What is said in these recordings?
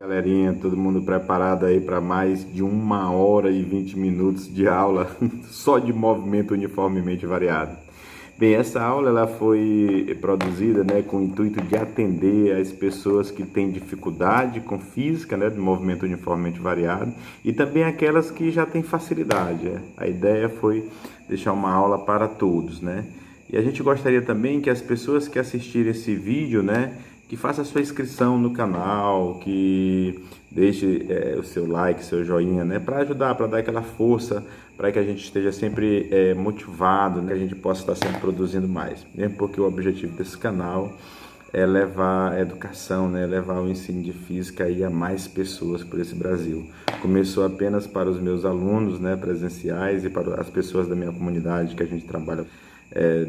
Galerinha, todo mundo preparado aí para mais de 1 hora e 20 minutos de aula só de movimento uniformemente variado. Bem, essa aula ela foi produzida, com o intuito de atender as pessoas que têm dificuldade com física, de movimento uniformemente variado, e também aquelas que já têm facilidade. A ideia foi deixar uma aula para todos, E a gente gostaria também que as pessoas que assistirem esse vídeo, que faça a sua inscrição no canal, que deixe o seu like, seu joinha, para ajudar, para dar aquela força, para que a gente esteja sempre motivado, que a gente possa estar sempre produzindo mais. Mesmo porque o objetivo desse canal é levar a educação, levar o ensino de física aí a mais pessoas por esse Brasil. Começou apenas para os meus alunos, presenciais, e para as pessoas da minha comunidade que a gente trabalha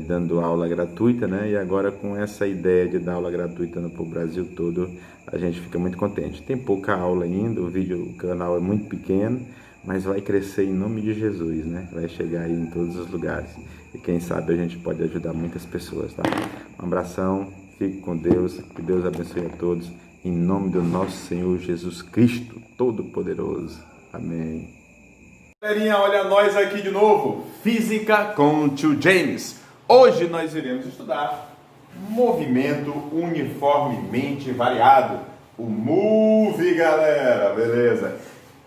dando aula gratuita, E agora com essa ideia de dar aula gratuita para o Brasil todo, a gente fica muito contente. Tem pouca aula ainda, o canal é muito pequeno, mas vai crescer em nome de Jesus, Vai chegar aí em todos os lugares. E quem sabe a gente pode ajudar muitas pessoas, tá? Um abração, fique com Deus, que Deus abençoe a todos, em nome do nosso Senhor Jesus Cristo, Todo-Poderoso. Amém. Galerinha, olha nós aqui de novo, Física com Tio James. Hoje nós iremos estudar movimento uniformemente variado, o MOVE, galera, beleza?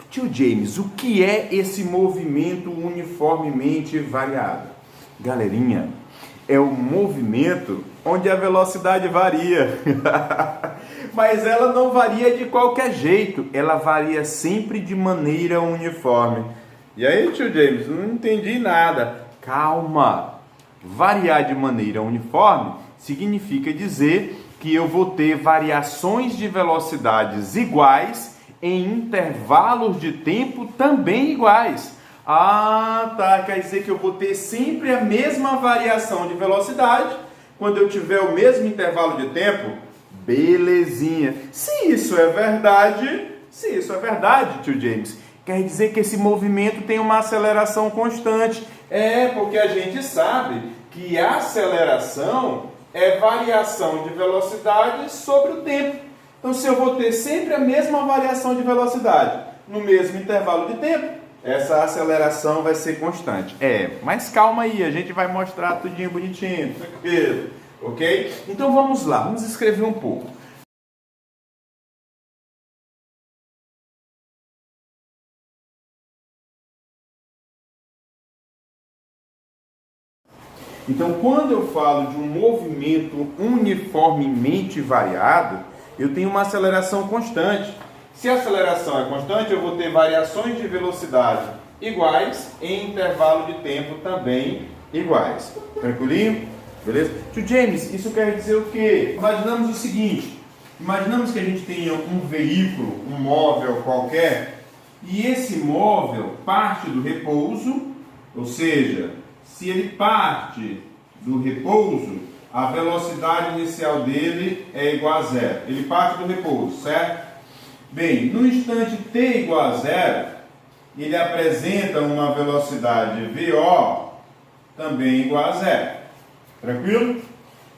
Tio James, o que é esse movimento uniformemente variado? Galerinha, é o movimento onde a velocidade varia, mas ela não varia de qualquer jeito, ela varia sempre de maneira uniforme. E aí, tio James, não entendi nada. Calma! Variar de maneira uniforme significa dizer que eu vou ter variações de velocidades iguais em intervalos de tempo também iguais. Ah, tá. Quer dizer que eu vou ter sempre a mesma variação de velocidade quando eu tiver o mesmo intervalo de tempo? Belezinha. Se isso é verdade, tio James, quer dizer que esse movimento tem uma aceleração constante. Porque a gente sabe que a aceleração é variação de velocidade sobre o tempo. Então, se eu vou ter sempre a mesma variação de velocidade no mesmo intervalo de tempo, essa aceleração vai ser constante. Mas calma aí, a gente vai mostrar tudinho bonitinho, tranquilo, ok? Então vamos lá, vamos escrever um pouco. Então, quando eu falo de um movimento uniformemente variado, eu tenho uma aceleração constante. Se a aceleração é constante, eu vou ter variações de velocidade iguais em intervalo de tempo também iguais. Tranquilinho? Beleza? Tio James, isso quer dizer o quê? Imaginamos o seguinte, imaginamos que a gente tenha um veículo, um móvel qualquer, e esse móvel parte do repouso, ou seja, se ele parte do repouso, a velocidade inicial dele é igual a zero. Ele parte do repouso, certo? Bem, no instante t igual a zero, ele apresenta uma velocidade VO também igual a zero. Tranquilo?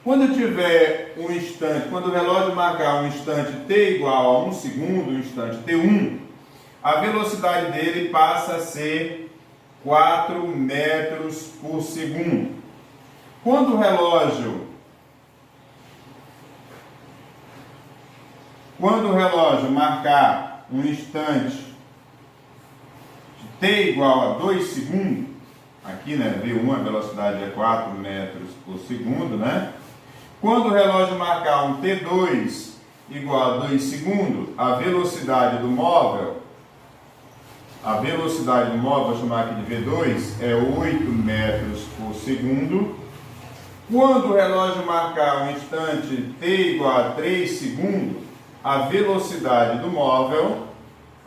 Quando eu tiver um instante, quando o relógio marcar um instante t igual a 1 segundo, um instante t1, a velocidade dele passa a ser 4 metros por segundo. Quando o relógio marcar um instante de t igual a 2 segundos, aqui, V1 a velocidade é 4 metros por segundo, Quando o relógio marcar um t2 igual a 2 segundos, a velocidade do móvel, vou chamar aqui de V2, é 8 metros por segundo. Quando o relógio marcar um instante t igual a 3 segundos, a velocidade do móvel,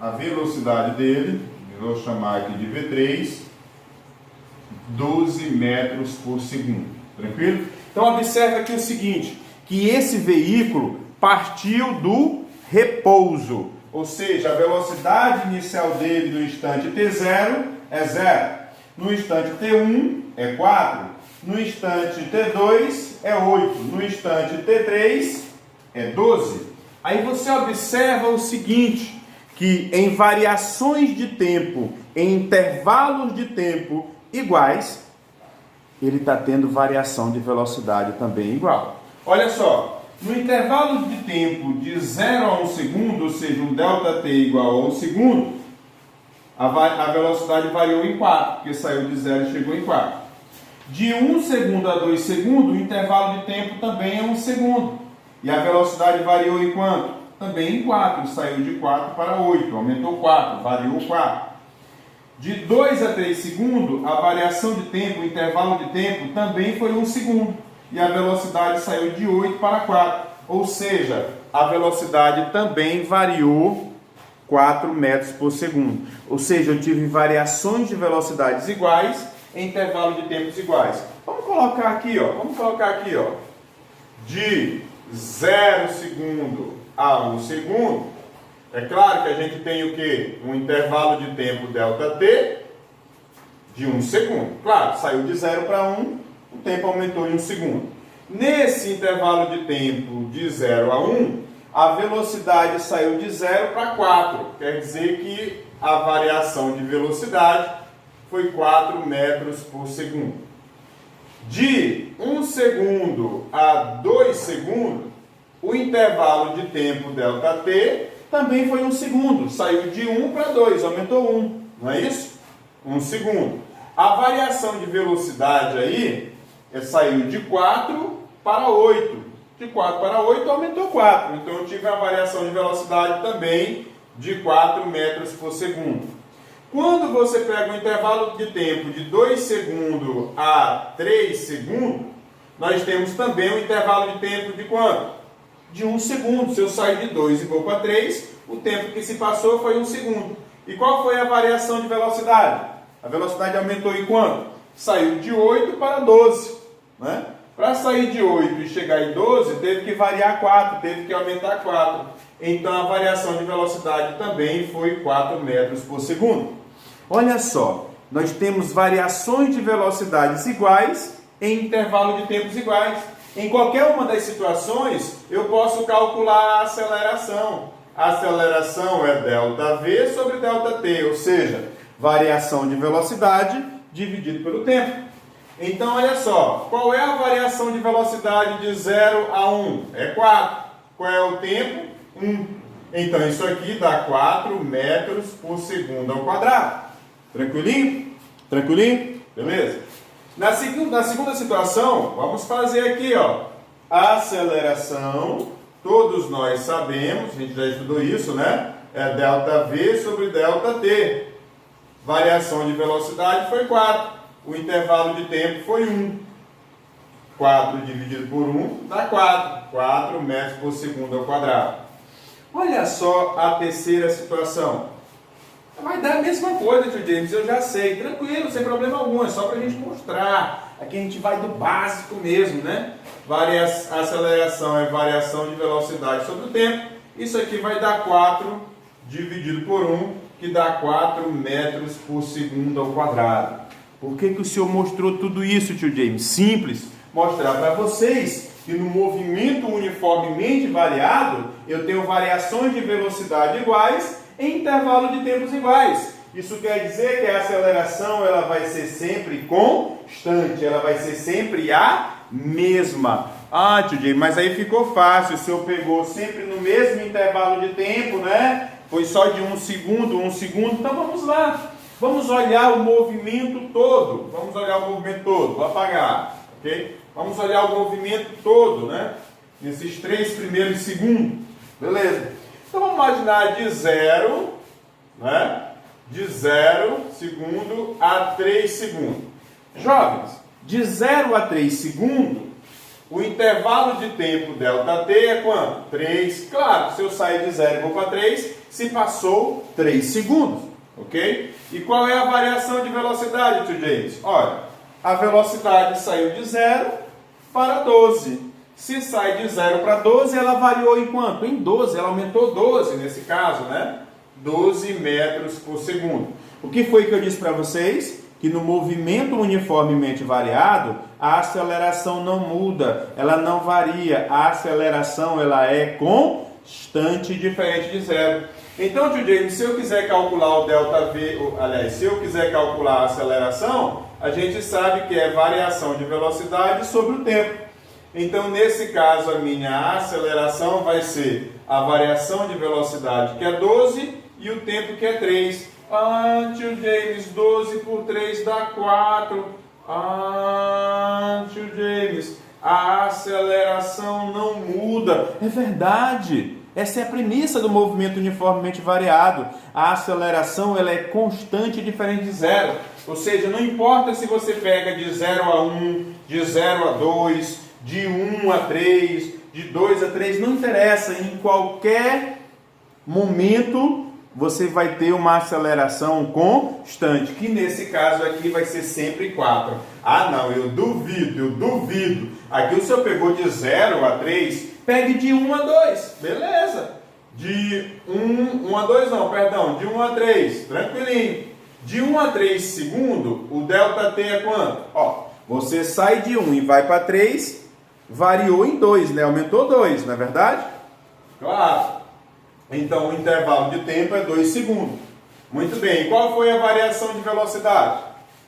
a velocidade dele, vou chamar aqui de V3, 12 metros por segundo. Tranquilo? Então observe aqui o seguinte, que esse veículo partiu do repouso. Ou seja, a velocidade inicial dele no instante t0 é 0. No instante t1 é 4. No instante t2 é 8. No instante t3 é 12. Aí você observa o seguinte, que em variações de tempo, em intervalos de tempo iguais, ele está tendo variação de velocidade também igual. Olha só, no intervalo de tempo de 0 a 1 segundo, ou seja, um ΔT igual a 1 segundo, a velocidade variou em 4, porque saiu de 0 e chegou em 4. De 1 segundo a 2 segundos, o intervalo de tempo também é 1 segundo. E a velocidade variou em quanto? Também em 4, saiu de 4 para 8, aumentou 4, variou 4. De 2 a 3 segundos, a variação de tempo, o intervalo de tempo, também foi 1 segundo. E a velocidade saiu de 8 para 4. Ou seja, a velocidade também variou 4 metros por segundo. Ou seja, eu tive variações de velocidades iguais em intervalo de tempos iguais. Vamos colocar aqui, ó. De 0 segundo a 1 segundo. É claro que a gente tem o quê? Um intervalo de tempo ΔT de 1 segundo. Claro, saiu de 0 para 1, o tempo aumentou em 1 segundo. Nesse intervalo de tempo de 0 a 1, a velocidade saiu de 0 para 4. Quer dizer que a variação de velocidade foi 4 metros por segundo. De 1 segundo a 2 segundos, o intervalo de tempo ΔT também foi 1 segundo. Saiu de 1 para 2, aumentou 1. Não é isso? 1 segundo. A variação de velocidade aí saiu de 4 para 8. De 4 para 8 aumentou 4. Então eu tive a variação de velocidade também de 4 metros por segundo. Quando você pega um intervalo de tempo de 2 segundos a 3 segundos, nós temos também um intervalo de tempo de quanto? De 1 segundo. Se eu sair de 2 e vou para 3, o tempo que se passou foi 1 segundo. E qual foi a variação de velocidade? A velocidade aumentou em quanto? Saiu de 8 para 12. Né? Para sair de 8 e chegar em 12, teve que variar 4, teve que aumentar 4. Então a variação de velocidade também foi 4 metros por segundo. Olha só, nós temos variações de velocidades iguais em intervalo de tempos iguais. Em qualquer uma das situações, eu posso calcular a aceleração. A aceleração é ΔV sobre ΔT, ou seja, variação de velocidade dividido pelo tempo. Então, olha só, qual é a variação de velocidade de 0 a 1? É 4. Qual é o tempo? 1. Então, isso aqui dá 4 metros por segundo ao quadrado. Tranquilinho? Tranquilinho? Beleza? Na segunda situação, vamos fazer aqui, ó, a aceleração. Todos nós sabemos, a gente já estudou isso, né? É ΔV sobre ΔT. Variação de velocidade foi 4. O intervalo de tempo foi 1. 4 dividido por 1 dá 4. 4 metros por segundo ao quadrado. Olha só a terceira situação. Vai dar a mesma coisa, tio James, eu já sei. Tranquilo, sem problema algum. É só para a gente mostrar. Aqui a gente vai do básico mesmo, né? Aceleração é variação de velocidade sobre o tempo. Isso aqui vai dar 4 dividido por 1, que dá 4 metros por segundo ao quadrado. Por que o senhor mostrou tudo isso, tio James? Simples. Mostrar para vocês que no movimento uniformemente variado, eu tenho variações de velocidade iguais em intervalo de tempos iguais. Isso quer dizer que a aceleração ela vai ser sempre constante, ela vai ser sempre a mesma. Ah, tio James, mas aí ficou fácil, o senhor pegou sempre no mesmo intervalo de tempo, né? Foi só de 1 segundo, então vamos lá. Vamos olhar o movimento todo. Vou apagar, ok? Vamos olhar o movimento todo, né? Nesses 3 primeiros segundos. Beleza. Então vamos imaginar de 0, né? De 0 segundo a 3 segundos. Jovens, de 0 a 3 segundos, o intervalo de tempo ΔT é quanto? 3. Claro, se eu sair de 0 e vou para 3, se passou 3 segundos. Ok? E qual é a variação de velocidade, tio James? Olha, a velocidade saiu de 0 para 12. Se sai de 0 para 12, ela variou em quanto? Em 12, ela aumentou 12 nesse caso, né? 12 metros por segundo. O que foi que eu disse para vocês? Que no movimento uniformemente variado, a aceleração não muda, ela não varia. A aceleração ela é constante. constante diferente de zero. Então, tio James, se eu quiser calcular o ΔV, se eu quiser calcular a aceleração, a gente sabe que é variação de velocidade sobre o tempo. Então, nesse caso, a minha aceleração vai ser a variação de velocidade, que é 12, e o tempo, que é 3. Ah, tio James, 12 por 3 dá 4. Ah, tio James, a aceleração não muda. É verdade. Essa é a premissa do movimento uniformemente variado. A aceleração ela é constante e diferente de zero. Ou seja, não importa se você pega de 0 a 1, de 0 a 2, de 1 a 3, de 2 a 3, não interessa. Em qualquer momento você vai ter uma aceleração constante, que nesse caso aqui vai ser sempre 4. Ah não, eu duvido. Aqui o senhor pegou de 0 a 3, pegue de 1 a 2, beleza. De 1 a 2 não, perdão, de 1 a 3, tranquilinho. De 1 a 3 segundo, o ΔT é quanto? Ó, você sai de 1 e vai para 3, variou em 2, né? Aumentou 2, não é verdade? Claro. Então, o intervalo de tempo é 2 segundos. Muito bem. E qual foi a variação de velocidade?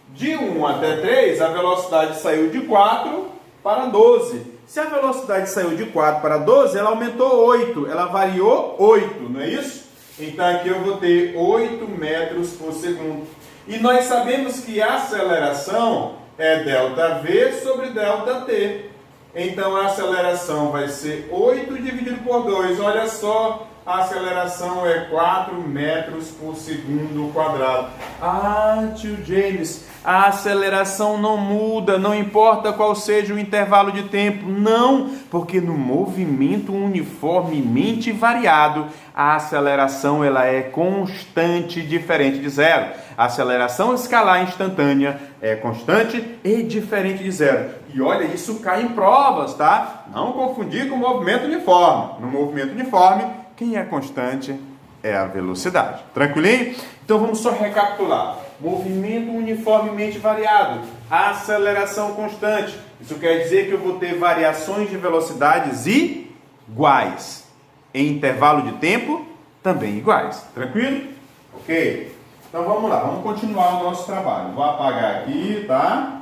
De 1 até 3, a velocidade saiu de 4 para 12. Se a velocidade saiu de 4 para 12, ela aumentou 8. Ela variou 8, não é isso? Então, aqui eu vou ter 8 metros por segundo. E nós sabemos que a aceleração é ΔV sobre ΔT. Então, a aceleração vai ser 8 dividido por 2. Olha só. A aceleração é 4 metros por segundo quadrado. Ah, tio James, a aceleração não muda, não importa qual seja o intervalo de tempo. Não, porque no movimento uniformemente variado, a aceleração ela é constante, diferente de zero. A aceleração escalar instantânea é constante e diferente de zero. E olha, isso cai em provas, tá? Não confundir com o movimento uniforme. No movimento uniforme, quem é constante é a velocidade. Tranquilinho? Então vamos só recapitular. Movimento uniformemente variado. Aceleração constante. Isso quer dizer que eu vou ter variações de velocidades iguais. Em intervalo de tempo, também iguais. Tranquilo? Ok? Então vamos lá. Vamos continuar o nosso trabalho. Vou apagar aqui, tá?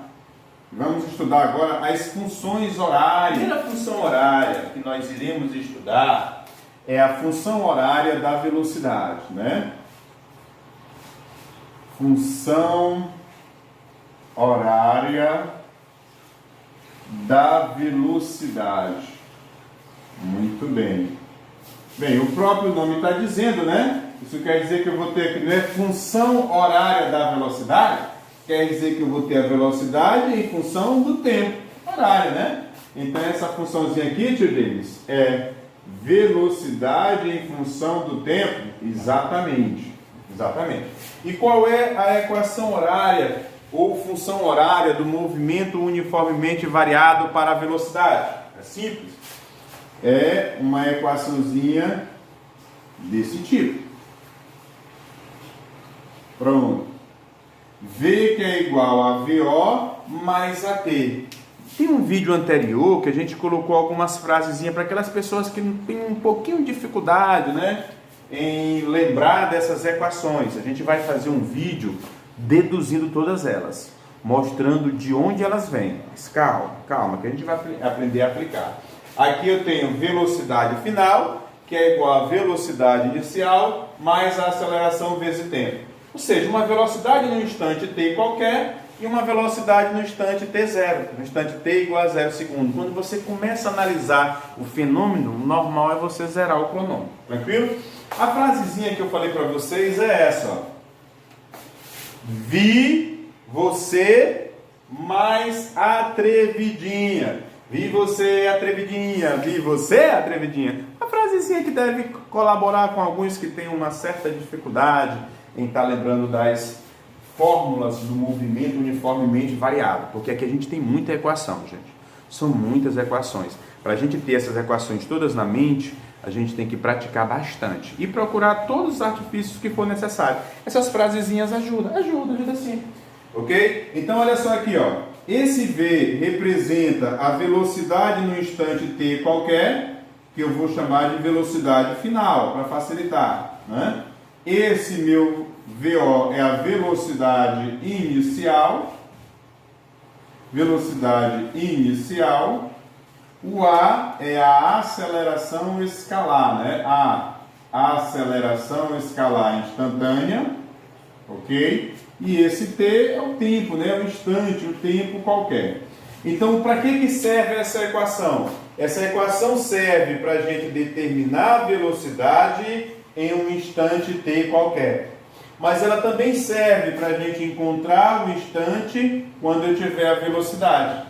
Vamos estudar agora as funções horárias. A primeira função horária que nós iremos estudar é a função horária da velocidade, né? Função horária da velocidade. Muito bem. Bem, o próprio nome está dizendo, né? Isso quer dizer que eu vou ter aqui, não é função horária da velocidade? Quer dizer que eu vou ter a velocidade em função do tempo horário, né? Então, essa funçãozinha aqui, tio Denis, é velocidade em função do tempo? Exatamente. E qual é a equação horária ou função horária do movimento uniformemente variado para a velocidade? É simples. É uma equaçãozinha desse tipo. Pronto. V que é igual a VO mais AT. Tem um vídeo anterior que a gente colocou algumas frasezinhas para aquelas pessoas que têm um pouquinho de dificuldade, né, em lembrar dessas equações. A gente vai fazer um vídeo deduzindo todas elas, mostrando de onde elas vêm. Mas calma, que a gente vai aprender a aplicar. Aqui eu tenho velocidade final, que é igual a velocidade inicial, mais a aceleração vezes tempo. Ou seja, uma velocidade no instante t qualquer e uma velocidade no instante t0, no instante t igual a 0 segundo. Quando você começa a analisar o fenômeno, o normal é você zerar o cronômetro. Tranquilo? A frasezinha que eu falei para vocês é essa, ó. Vi você mais atrevidinha. Vi você atrevidinha. Vi você atrevidinha. A frasezinha que deve colaborar com alguns que têm uma certa dificuldade em estar lembrando das fórmulas do movimento uniformemente variado. Porque aqui a gente tem muita equação, gente. São muitas equações. Para a gente ter essas equações todas na mente, a gente tem que praticar bastante e procurar todos os artifícios que for necessário. Essas frasezinhas ajudam sim. Ok? Então, olha só aqui, ó. Esse V representa a velocidade no instante t qualquer que eu vou chamar de velocidade final, para facilitar, né? Esse meu VO é a velocidade inicial, o A é a aceleração escalar, né? A aceleração escalar instantânea, ok? E esse T é o tempo, né? O instante, o tempo qualquer. Então, para que serve essa equação? Essa equação serve para a gente determinar a velocidade em um instante T qualquer. Mas ela também serve para a gente encontrar o instante quando eu tiver a velocidade.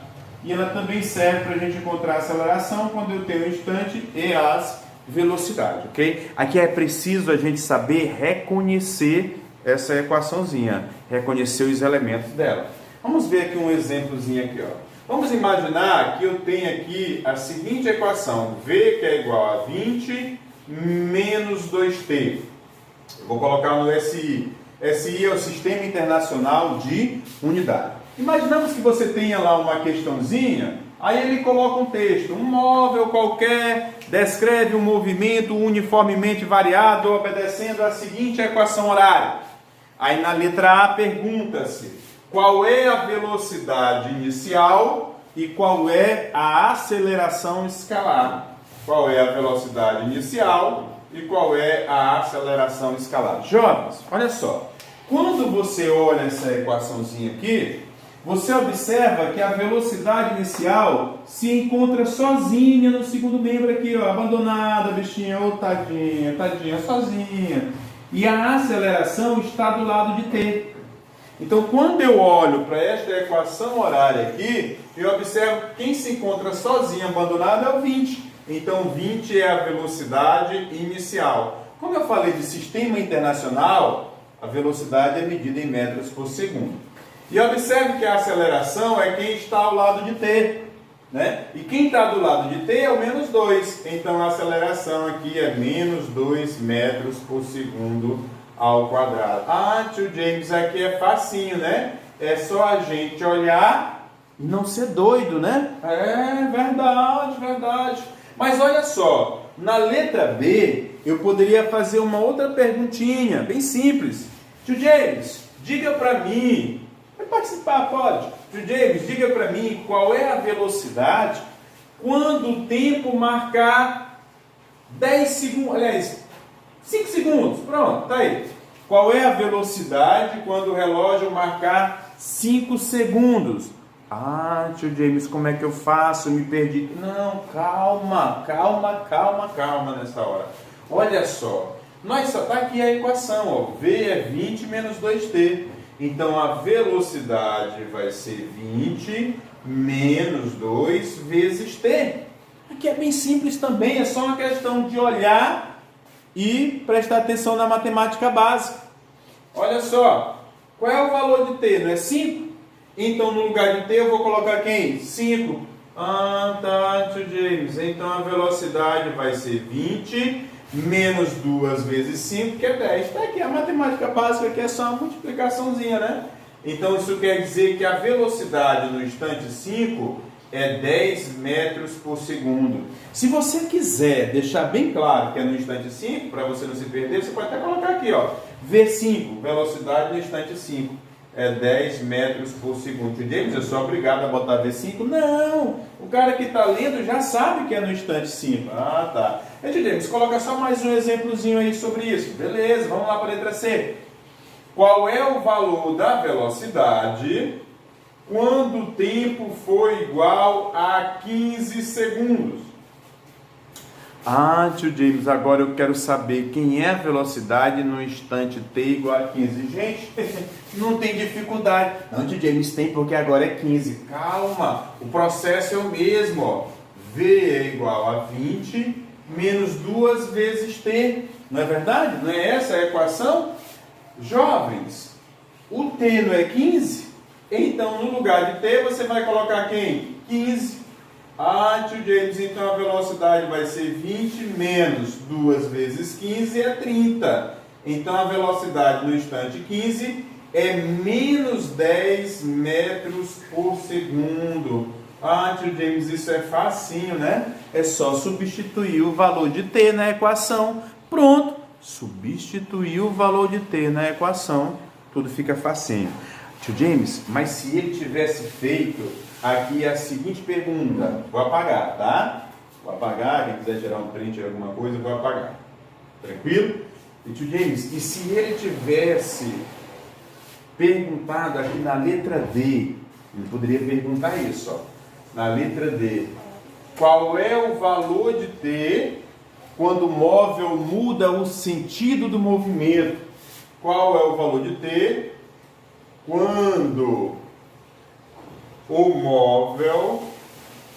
E ela também serve para a gente encontrar a aceleração quando eu tenho o instante e as velocidades, ok? Aqui é preciso a gente saber reconhecer essa equaçãozinha, reconhecer os elementos dela. Vamos ver aqui um exemplozinho aqui, ó. Vamos imaginar que eu tenho aqui a seguinte equação, V que é igual a 20 menos 2T. Eu vou colocar no SI. SI é o Sistema Internacional de Unidade. Imaginamos que você tenha lá uma questãozinha, aí ele coloca um texto, um móvel qualquer descreve um movimento uniformemente variado obedecendo a seguinte equação horária. Aí na letra A pergunta-se qual é a velocidade inicial e qual é a aceleração escalar. Qual é a velocidade inicial e qual é a aceleração escalar. Jovens, olha só, quando você olha essa equaçãozinha aqui, você observa que a velocidade inicial se encontra sozinha no segundo membro aqui, ó, abandonada, bichinha, ô tadinha, tadinha, sozinha. E a aceleração está do lado de T. Então, quando eu olho para esta equação horária aqui, eu observo que quem se encontra sozinho, abandonado, é o 20. Então, 20 é a velocidade inicial. Como eu falei de sistema internacional, a velocidade é medida em metros por segundo. E observe que a aceleração é quem está ao lado de T, né? E quem está do lado de T é o menos 2. Então, a aceleração aqui é menos 2 metros por segundo ao quadrado. Ah, tio James, aqui é facinho, né? É só a gente olhar e não ser doido, né? É verdade, verdade. Mas olha só, na letra B, eu poderia fazer uma outra perguntinha, bem simples. Tio James, diga para mim, vai participar, pode? Tio James, diga para mim qual é a velocidade quando o tempo marcar 10 segundos, aliás, 5 segundos, pronto, tá aí. Qual é a velocidade quando o relógio marcar 5 segundos? Ah, tio James, como é que eu faço? Me perdi. Não, calma nessa hora. Olha só, nós só tá aqui a equação, ó. V é 20 menos 2T. Então a velocidade vai ser 20 menos 2 vezes T. Aqui é bem simples também, é só uma questão de olhar e prestar atenção na matemática básica. Olha só, qual é o valor de T? Não é 5? Então, no lugar de T, eu vou colocar quem? 5. Ah, tá, tio James. Então, a velocidade vai ser 20 menos 2 vezes 5, que é 10. Está aqui, a matemática básica aqui é só uma multiplicaçãozinha, né? Então, isso quer dizer que a velocidade no instante 5 é 10 metros por segundo. Se você quiser deixar bem claro que é no instante 5, para você não se perder, você pode até colocar aqui, ó, V5, velocidade no instante 5, é 10 metros por segundo. Tio James, eu sou obrigado a botar V5? Não! O cara que está lendo já sabe que é no instante 5. Ah, tá. E, tio James, coloca só mais um exemplozinho aí sobre isso. Beleza, vamos lá para a letra C. Qual é o valor da velocidade quando o tempo for igual a 15 segundos? Ah, tio James, agora eu quero saber quem é a velocidade no instante t igual a 15. Gente, não tem dificuldade. Não, tio James, tem porque agora é 15. Calma, o processo é o mesmo, ó. V é igual a 20 menos 2 vezes t. Não é verdade? Não é essa a equação? Jovens, o t não é 15? Então, no lugar de t, você vai colocar quem? 15. Ah, tio James, então a velocidade vai ser 20 menos 2 vezes 15 é 30. Então, a velocidade no instante 15 é menos 10 metros por segundo. Ah, tio James, isso é facinho, né? É só substituir o valor de t na equação. Pronto, substituir o valor de t na equação, tudo fica facinho. Tio James, mas se ele tivesse feito aqui a seguinte pergunta, vou apagar, tá? Vou apagar, quem quiser tirar um print ou alguma coisa, vou apagar. Tranquilo? E tio James, e se ele tivesse perguntado aqui na letra D, ele poderia perguntar isso, ó. Na letra D, qual é o valor de t quando o móvel muda o sentido do movimento? Qual é o valor de t quando o móvel,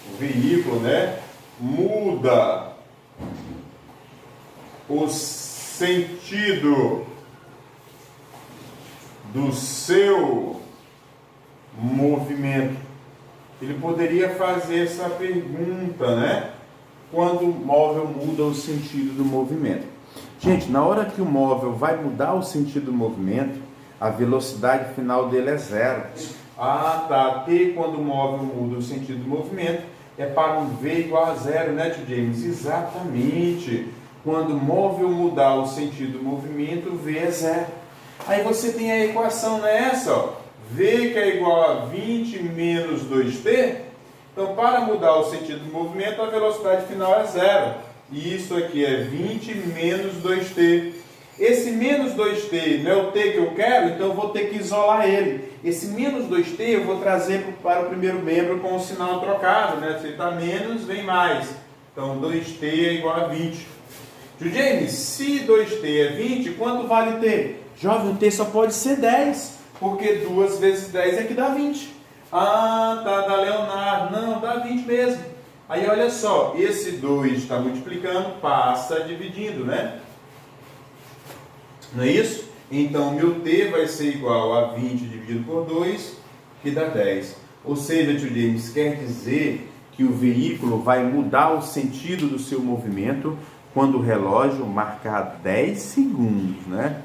o veículo, né, muda o sentido do seu movimento? Ele poderia fazer essa pergunta, né? Quando o móvel muda o sentido do movimento. Gente, na hora que o móvel vai mudar o sentido do movimento, a velocidade final dele é zero. Ah, tá. T, quando o móvel muda o sentido do movimento, é para um V igual a zero, né, tio James? Exatamente. Quando o móvel mudar o sentido do movimento, V é zero. Aí você tem a equação, não é essa, ó? V que é igual a 20 menos 2t. Então, para mudar o sentido do movimento, a velocidade final é zero. E isso aqui é 20 menos 2t. Esse menos 2t não é o t que eu quero, então eu vou ter que isolar ele. Esse menos 2t eu vou trazer para o primeiro membro com o sinal trocado, né? Se está menos, vem mais. Então, 2t é igual a 20. Tio James, se 2t é 20, quanto vale t? Jovem, o t só pode ser 10. Porque 2 vezes 10 é que dá 20. Ah, tá, da Leonardo. Não, dá 20 mesmo. Aí, olha só, esse 2 está multiplicando, passa dividindo, né? Não é isso? Então, meu t vai ser igual a 20 dividido por 2, que dá 10. Ou seja, tio James, quer dizer que o veículo vai mudar o sentido do seu movimento quando o relógio marcar 10 segundos, né?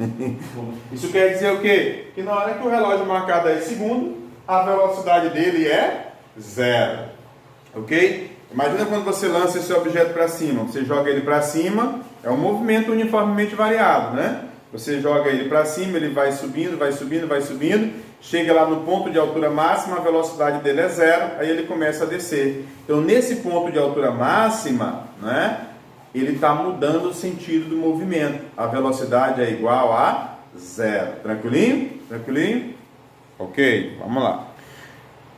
Isso quer dizer o quê? Que na hora que o relógio marcar 10 segundos, a velocidade dele é zero. Ok? Imagina quando você lança esse objeto para cima. Você joga ele para cima, é um movimento uniformemente variado, né? Você joga ele para cima, ele vai subindo, vai subindo, vai subindo. Chega lá no ponto de altura máxima, a velocidade dele é zero, aí ele começa a descer. Então, nesse ponto de altura máxima, né? Ele está mudando o sentido do movimento. A velocidade é igual a zero. Tranquilinho? Tranquilinho? Ok, vamos lá.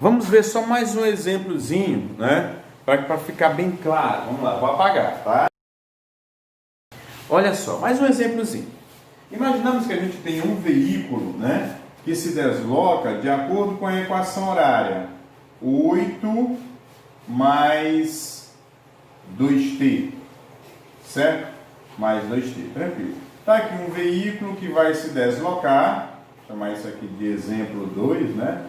Vamos ver só mais um exemplozinho, né? Para ficar bem claro. Vamos lá, vou apagar, tá? Olha só, mais um exemplozinho. Imaginamos que a gente tem um veículo, né? Que se desloca de acordo com a equação horária. 8 mais 2t. Certo? Mais 2t, tranquilo. Está aqui um veículo que vai se deslocar, vou chamar isso aqui de exemplo 2, né?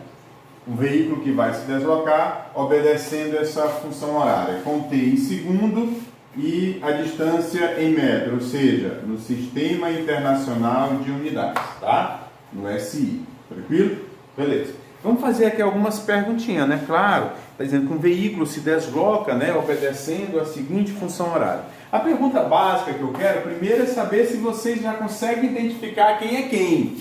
Um veículo que vai se deslocar obedecendo essa função horária, com t em segundo e a distância em metro, ou seja, no Sistema Internacional de Unidades, tá? No SI, tranquilo? Beleza. Vamos fazer aqui algumas perguntinhas, né? Claro, está dizendo que um veículo se desloca, né, obedecendo a seguinte função horária. A pergunta básica que eu quero primeiro é saber se vocês já conseguem identificar quem é quem.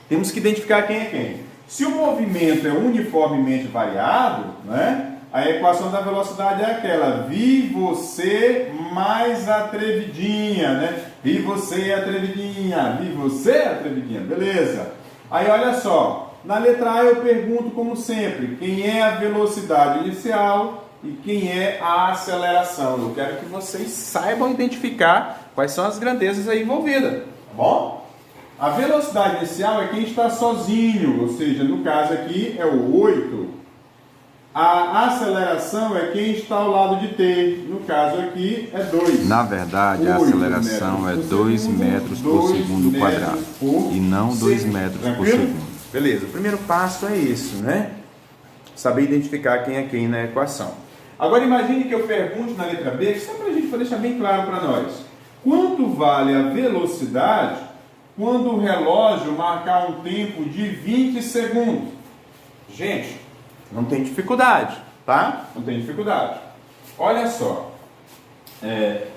Temos que identificar quem é quem. Se o movimento é uniformemente variado, né, a equação da velocidade é aquela: vi você mais atrevidinha, né? Vi você atrevidinha, vi você atrevidinha, beleza? Aí olha só, na letra A eu pergunto como sempre, quem é a velocidade inicial e quem é a aceleração. Eu quero que vocês saibam identificar quais são as grandezas aí envolvidas, tá bom? A velocidade inicial é quem está sozinho, ou seja, no caso aqui é o 8. A aceleração é quem está ao lado de t, no caso aqui é 2. Na verdade, a aceleração é 2 metros por segundo quadrado e não 2 metros por segundo. Beleza, o primeiro passo é isso, né? Saber identificar quem é quem na equação. Agora imagine que eu pergunte na letra B, que só para a gente deixar bem claro para nós. Quanto vale a velocidade quando o relógio marcar um tempo de 20 segundos? Gente, não tem dificuldade. tá? Não tem dificuldade. Olha só,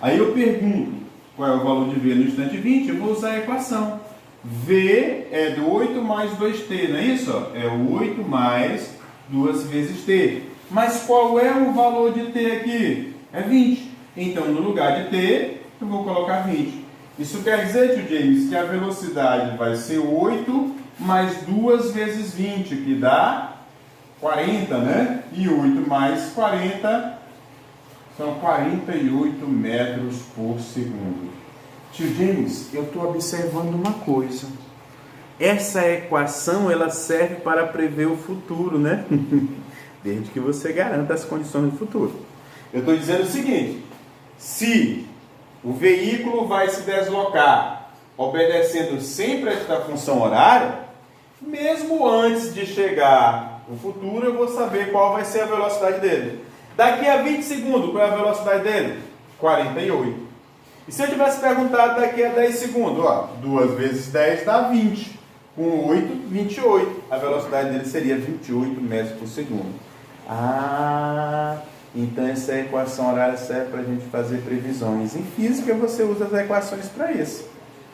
aí eu pergunto qual é o valor de V no instante 20, eu vou usar a equação. V é do 8 mais 2t, não é isso? É o 8 mais 2 vezes t. Mas qual é o valor de t aqui? É 20. Então, no lugar de t, eu vou colocar 20. Isso quer dizer, tio James, que a velocidade vai ser 8 mais 2 vezes 20, que dá 40, né? E 8 mais 40 são 48 metros por segundo. Tio James, eu estou observando uma coisa. Essa equação, ela serve para prever o futuro, né? Desde que você garanta as condições do futuro. Eu estou dizendo o seguinte: se o veículo vai se deslocar obedecendo sempre esta função horária, mesmo antes de chegar no futuro, eu vou saber qual vai ser a velocidade dele. Daqui a 20 segundos, qual é a velocidade dele? 48. E se eu tivesse perguntado daqui a 10 segundos, ó, 2 vezes 10 dá 20. Com 8, 28. A velocidade dele seria 28 metros por segundo. Ah, então essa equação horária serve para a gente fazer previsões. Em física você usa as equações para isso.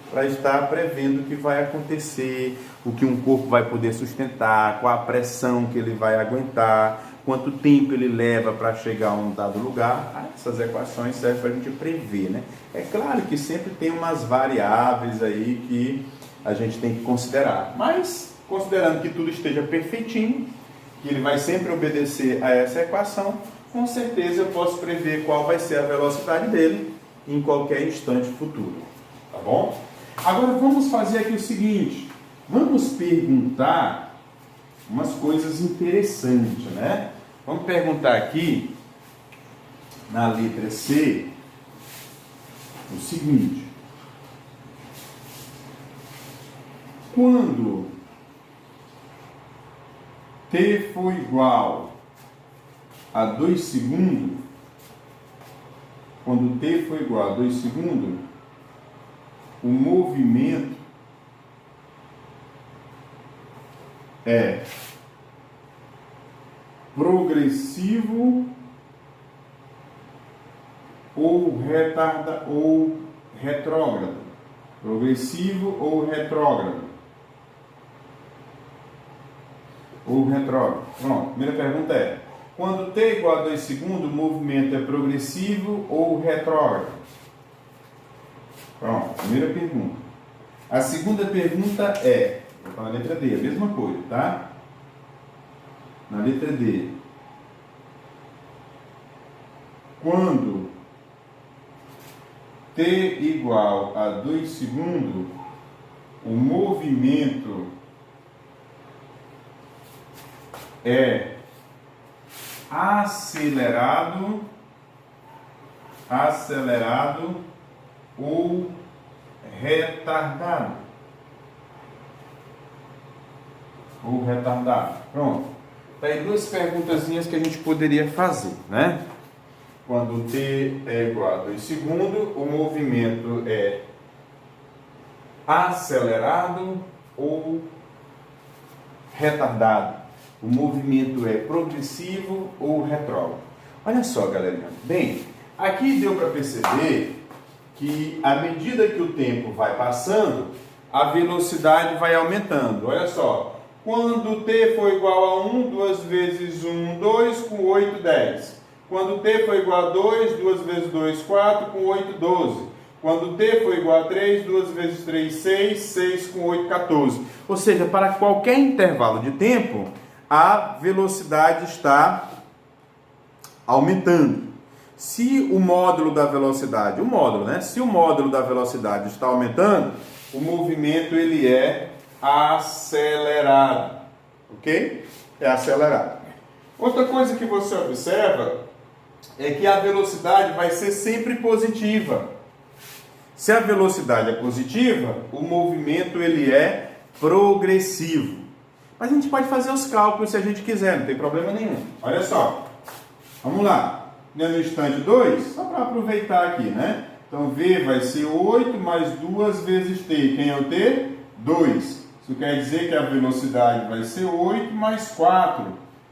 Para estar prevendo o que vai acontecer, o que um corpo vai poder sustentar, qual a pressão que ele vai aguentar, quanto tempo ele leva para chegar a um dado lugar. Essas equações servem para a gente prever, né? É claro que sempre tem umas variáveis aí que a gente tem que considerar, mas considerando que tudo esteja perfeitinho, que ele vai sempre obedecer a essa equação, com certeza eu posso prever qual vai ser a velocidade dele em qualquer instante futuro, tá bom? Agora vamos fazer aqui o seguinte, vamos perguntar umas coisas interessantes, né? Vamos perguntar aqui, na letra C, o seguinte: quando t for igual a 2 segundos, quando t for igual a 2 segundos, o movimento é progressivo ou retrógrado. Progressivo ou retrógrado. Pronto, primeira pergunta é: quando t é igual a 2 segundos, o movimento é progressivo ou retrógrado? Pronto, primeira pergunta. A segunda pergunta é, vou falar na letra D, a mesma coisa, tá? Na letra D, quando t igual a 2 segundos, o movimento é acelerado ou retardado. Pronto. Tá aí duas perguntazinhas que a gente poderia fazer, né? Quando t é igual a 2 segundos, o movimento é acelerado ou retardado. O movimento é progressivo ou retrógrado. Olha só, galerinha. Bem, aqui deu para perceber que à medida que o tempo vai passando, a velocidade vai aumentando. Olha só. Quando t for igual a 1, 2 vezes 1, 2, com 8, 10. Quando t for igual a 2, 2 vezes 2, 4, com 8, 12. Quando t for igual a 3, 2 vezes 3, 6, 6 com 8, 14. Ou seja, para qualquer intervalo de tempo, a velocidade está aumentando. Se o módulo da velocidade, se o módulo da velocidade está aumentando, o movimento ele é acelerado, ok? É acelerado. Outra coisa que você observa é que a velocidade vai ser sempre positiva. Se a velocidade é positiva, o movimento ele é progressivo. Mas a gente pode fazer os cálculos se a gente quiser, não tem problema nenhum. Olha só, vamos lá. No instante 2, só para aproveitar aqui, né? Então V vai ser 8 mais 2 vezes t. Quem é o t? 2. Isso quer dizer que a velocidade vai ser 8 mais 4.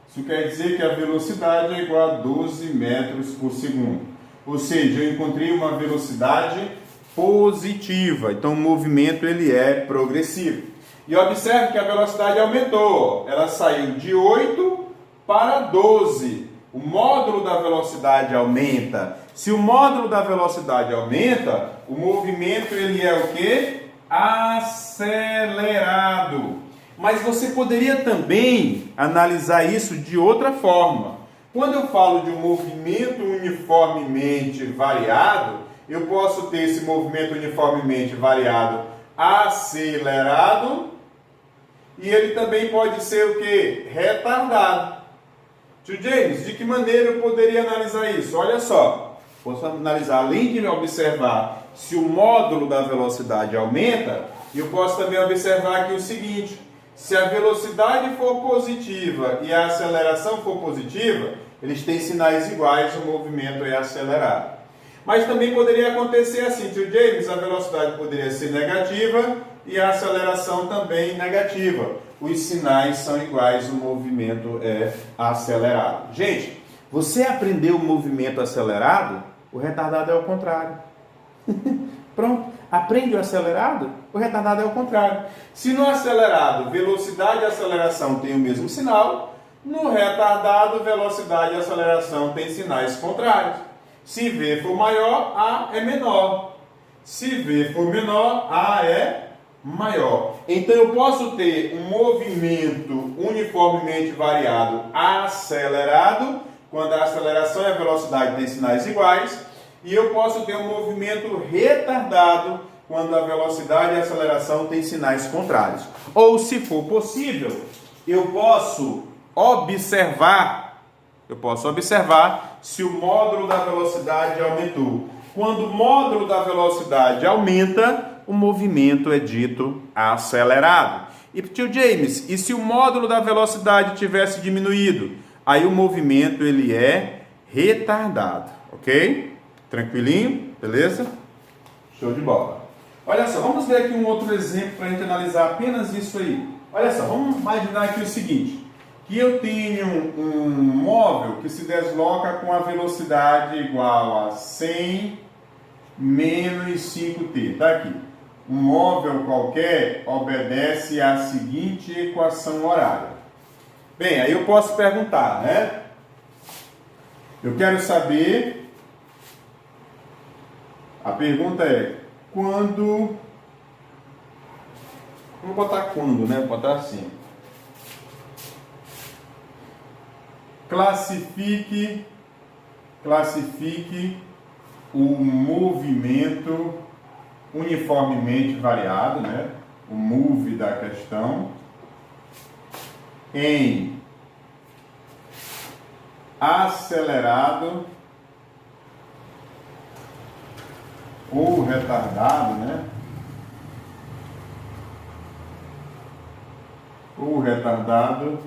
Isso quer dizer que a velocidade é igual a 12 metros por segundo. Ou seja, eu encontrei uma velocidade positiva. Então o movimento ele é progressivo. E observe que a velocidade aumentou. Ela saiu de 8 para 12. O módulo da velocidade aumenta. Se o módulo da velocidade aumenta, o movimento ele é o quê? Acelerado. Mas você poderia também analisar isso de outra forma. Quando eu falo de um movimento uniformemente variado, eu posso ter esse movimento uniformemente variado acelerado e ele também pode ser o quê? Retardado. Tio James, de que maneira eu poderia analisar isso? Olha só, posso analisar, além de observar se o módulo da velocidade aumenta, eu posso também observar aqui o seguinte: se a velocidade for positiva e a aceleração for positiva, eles têm sinais iguais, o movimento é acelerado. Mas também poderia acontecer assim, tio James, a velocidade poderia ser negativa e a aceleração também negativa. Os sinais são iguais, o movimento é acelerado. Gente, você aprendeu o movimento acelerado? O retardado é o contrário. Pronto, aprende o acelerado? O retardado é o contrário. Se no acelerado, velocidade e aceleração têm o mesmo sinal, no retardado, velocidade e aceleração têm sinais contrários. Se V for maior, A é menor. Se V for menor, A é maior. Então eu posso ter um movimento uniformemente variado acelerado, quando a aceleração e a velocidade têm sinais iguais, e eu posso ter um movimento retardado, quando a velocidade e a aceleração têm sinais contrários. Ou, se for possível, eu posso observar se o módulo da velocidade aumentou. Quando o módulo da velocidade aumenta, o movimento é dito acelerado. E tio James, e se o módulo da velocidade tivesse diminuído? Aí o movimento ele é retardado, ok? Tranquilinho? Beleza? Show de bola. Olha só, vamos ver aqui um outro exemplo para a gente analisar apenas isso aí. Olha só, vamos imaginar aqui o seguinte, que eu tenho um móvel que se desloca com a velocidade igual a 100 menos 5t. Tá aqui. Um móvel qualquer obedece à seguinte equação horária. Bem, aí eu posso perguntar, né? Eu quero saber, a pergunta é, quando, vamos botar quando, né? Vou botar assim. Classifique o movimento uniformemente variado, né? O move da questão, em acelerado ou retardado, né? Ou retardado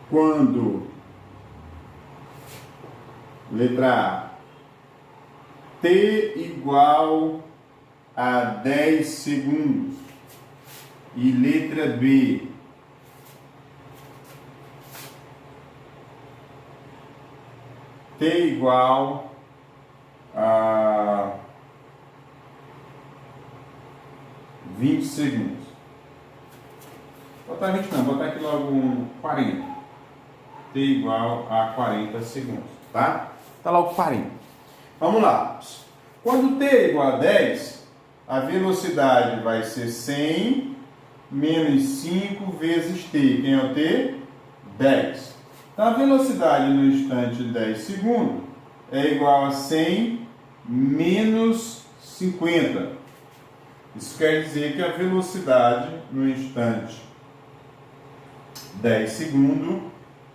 quando, letra A, t igual a 10 segundos e letra B, t igual a 20 segundos. Botar 20 não, botar aqui logo um 40. T igual a 40 segundos, tá? Tá logo 40. Vamos lá. Quando t é igual a 10, a velocidade vai ser 100 menos 5 vezes t. Quem é o t? 10. Então, a velocidade no instante 10 segundos é igual a 100 menos 50. Isso quer dizer que a velocidade no instante 10 segundos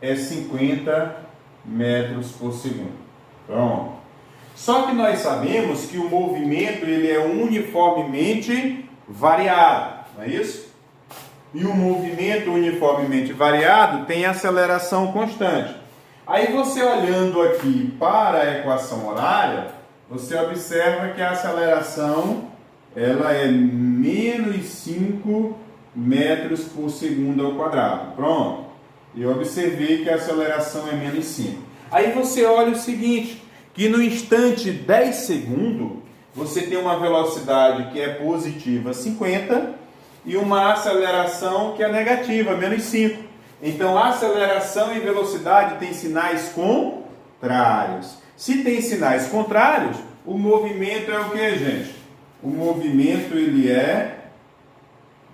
é 50 metros por segundo. Pronto. Só que nós sabemos que o movimento ele é uniformemente variado, não é isso? E o movimento uniformemente variado tem aceleração constante. Aí você olhando aqui para a equação horária, você observa que a aceleração ela é menos 5 metros por segundo ao quadrado. Pronto. e eu observei que a aceleração é menos 5. Aí você olha o seguinte, que no instante 10 segundos, você tem uma velocidade que é positiva 50 e uma aceleração que é negativa, menos 5. Então, aceleração e velocidade têm sinais contrários. Se tem sinais contrários, o movimento é o que, gente? O movimento, ele é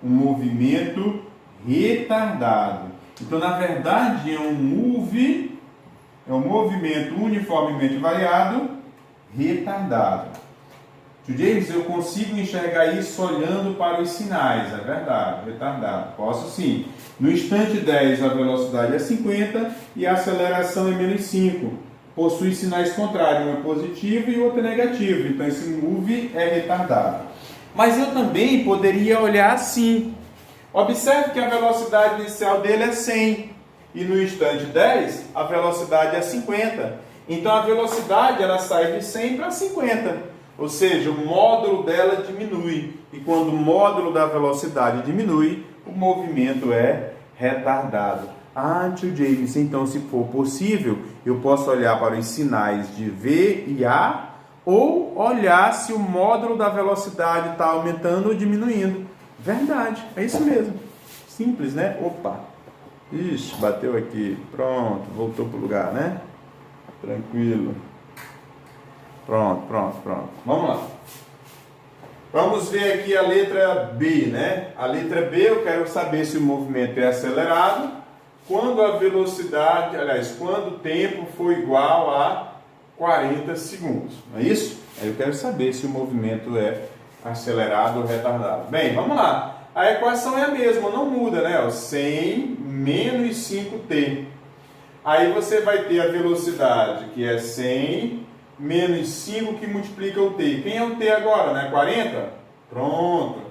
um movimento retardado. Então, na verdade, é um movimento uniformemente variado retardado. Tio James, eu consigo enxergar isso olhando para os sinais, é verdade, retardado. Posso sim. No instante 10 a velocidade é 50 e a aceleração é menos 5. Possui sinais contrários, um é positivo e o outro é negativo. Então esse move é retardado. Mas eu também poderia olhar assim. Observe que a velocidade inicial dele é 100 e no instante 10 a velocidade é 50. Então a velocidade ela sai de 100 para 50. Ou seja, o módulo dela diminui. E quando o módulo da velocidade diminui, o movimento é retardado. Ah, tio James, então se for possível, eu posso olhar para os sinais de V e A ou olhar se o módulo da velocidade está aumentando ou diminuindo. Verdade, é isso mesmo. Simples, né? Opa! Ixi, bateu aqui. Pronto, voltou para o lugar, né? Tranquilo. Pronto. Vamos lá. Vamos ver aqui a letra B, né? A letra B eu quero saber se o movimento é acelerado quando a velocidade, quando o tempo for igual a 40 segundos. Não é isso? Aí eu quero saber se o movimento é acelerado ou retardado. Bem, vamos lá. A equação é a mesma, não muda, né? 100 menos 5t. Aí você vai ter a velocidade, que é 100 menos 5 que multiplica o t. Quem é o t agora, né? 40? Pronto.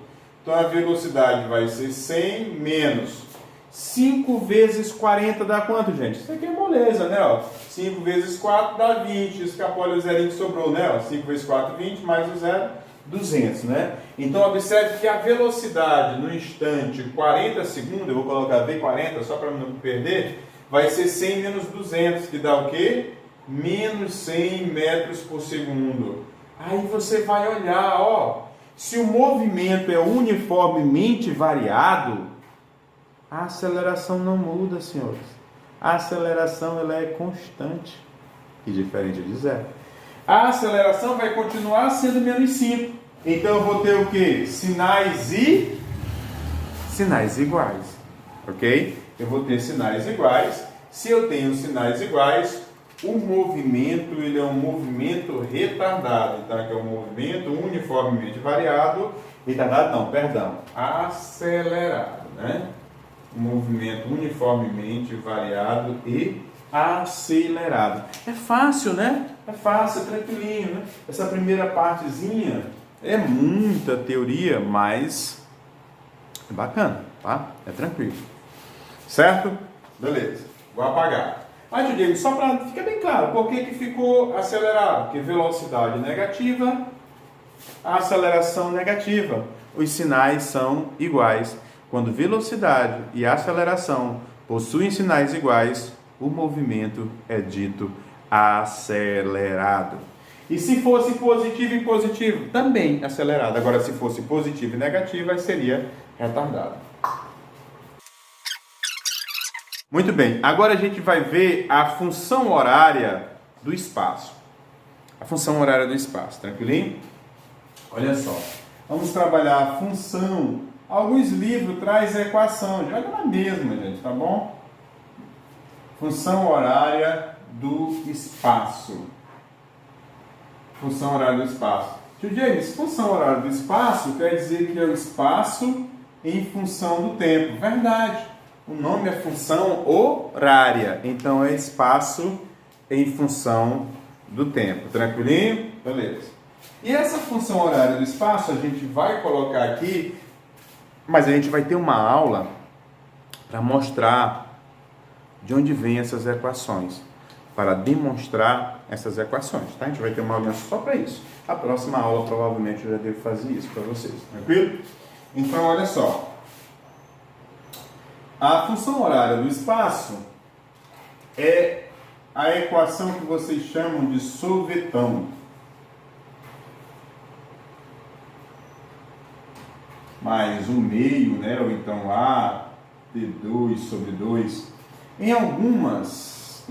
Então a velocidade vai ser 100 menos 5 vezes 40 dá quanto, gente? Isso aqui é moleza, né? 5 vezes 4 dá 20. Escapole o zerinho que sobrou, né? 5 vezes 4, 20, mais o zero, 200, né? Então observe que a velocidade no instante 40 segundos, eu vou colocar V40 só para não perder, vai ser 100 menos 200, que dá o quê? Menos 100 metros por segundo. Aí você vai olhar, se o movimento é uniformemente variado, a aceleração não muda, senhores. A aceleração ela é constante e diferente de zero. A aceleração vai continuar sendo menos 5. Então eu vou ter o quê? Sinais iguais. Ok? Eu vou ter sinais iguais. Se eu tenho sinais iguais, o movimento ele é um movimento retardado. Então aqui é um movimento uniformemente variado. Acelerado, né? Um movimento uniformemente variado e acelerado. É fácil, né? É fácil, é tranquilinho, né? Essa primeira partezinha é muita teoria, mas é bacana, tá? É tranquilo. Certo? Beleza. Vou apagar. Mas, eu digo, só para ficar bem claro, por que ficou acelerado? Porque velocidade negativa, aceleração negativa. Os sinais são iguais. Quando velocidade e aceleração possuem sinais iguais, o movimento é dito acelerado. E se fosse positivo e positivo, também acelerado. Agora, se fosse positivo e negativo, aí seria retardado. Muito bem, agora a gente vai ver a função horária do espaço. A função horária do espaço, tranquilinho? Olha só, vamos trabalhar a função. Alguns livros trazem a equação, joga na mesma, gente, tá bom? Função horária do espaço. Função horária do espaço. Tio James, função horária do espaço quer dizer que é o espaço em função do tempo. Verdade. O nome é função horária. Então é espaço em função do tempo. Tranquilinho? Beleza. E essa função horária do espaço a gente vai colocar aqui, mas a gente vai ter uma aula para mostrar de onde vêm essas equações, para demonstrar essas equações, tá? A gente vai ter uma aula só para isso. A próxima aula provavelmente eu já devo fazer isso para vocês, tranquilo? Então olha só, A função horária do espaço é a equação que vocês chamam de sorvetão. Mais 1/2, né? Ou então A, T2 sobre 2. Em alguns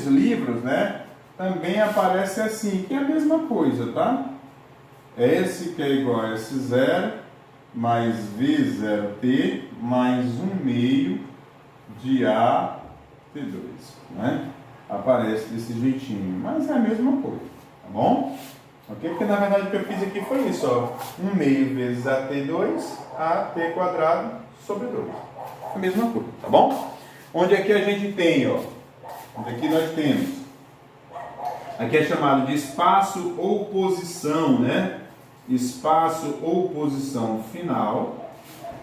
livros, né? Também aparece assim, que é a mesma coisa, tá? S que é igual a S0 mais V0T mais 1/2 de A T2, né? Aparece desse jeitinho, mas é a mesma coisa, tá bom? Ok? Porque na verdade o que eu fiz aqui foi isso, ó. 1/2 vezes AT2, AT² sobre 2. A mesma coisa, tá bom? Onde aqui a gente tem, ó. Onde aqui nós temos. Aqui é chamado de espaço ou posição, né? Espaço ou posição final.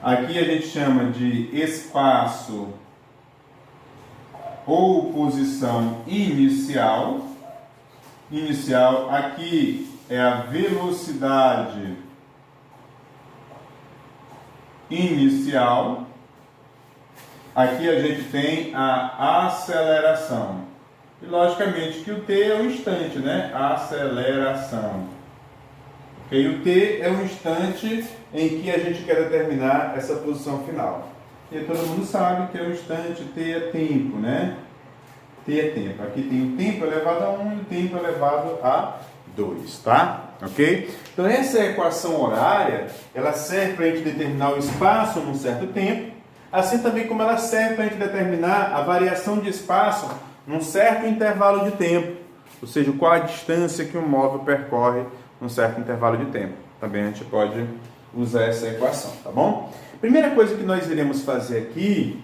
Aqui a gente chama de espaço ou posição inicial. Inicial, aqui é a velocidade inicial. Aqui a gente tem a aceleração. E logicamente que o T é o instante, né? Aceleração. Ok? O T é o instante em que a gente quer determinar essa posição final. E todo mundo sabe que é o instante, T é tempo, né? T é tempo. Aqui tem o tempo elevado a 1 e o tempo elevado a 2, tá? Ok? Então essa equação horária, ela serve para a gente determinar o espaço num certo tempo, assim também como ela serve para a gente determinar a variação de espaço num certo intervalo de tempo, ou seja, qual a distância que o móvel percorre num certo intervalo de tempo. Também a gente pode usar essa equação, tá bom? Primeira coisa que nós iremos fazer aqui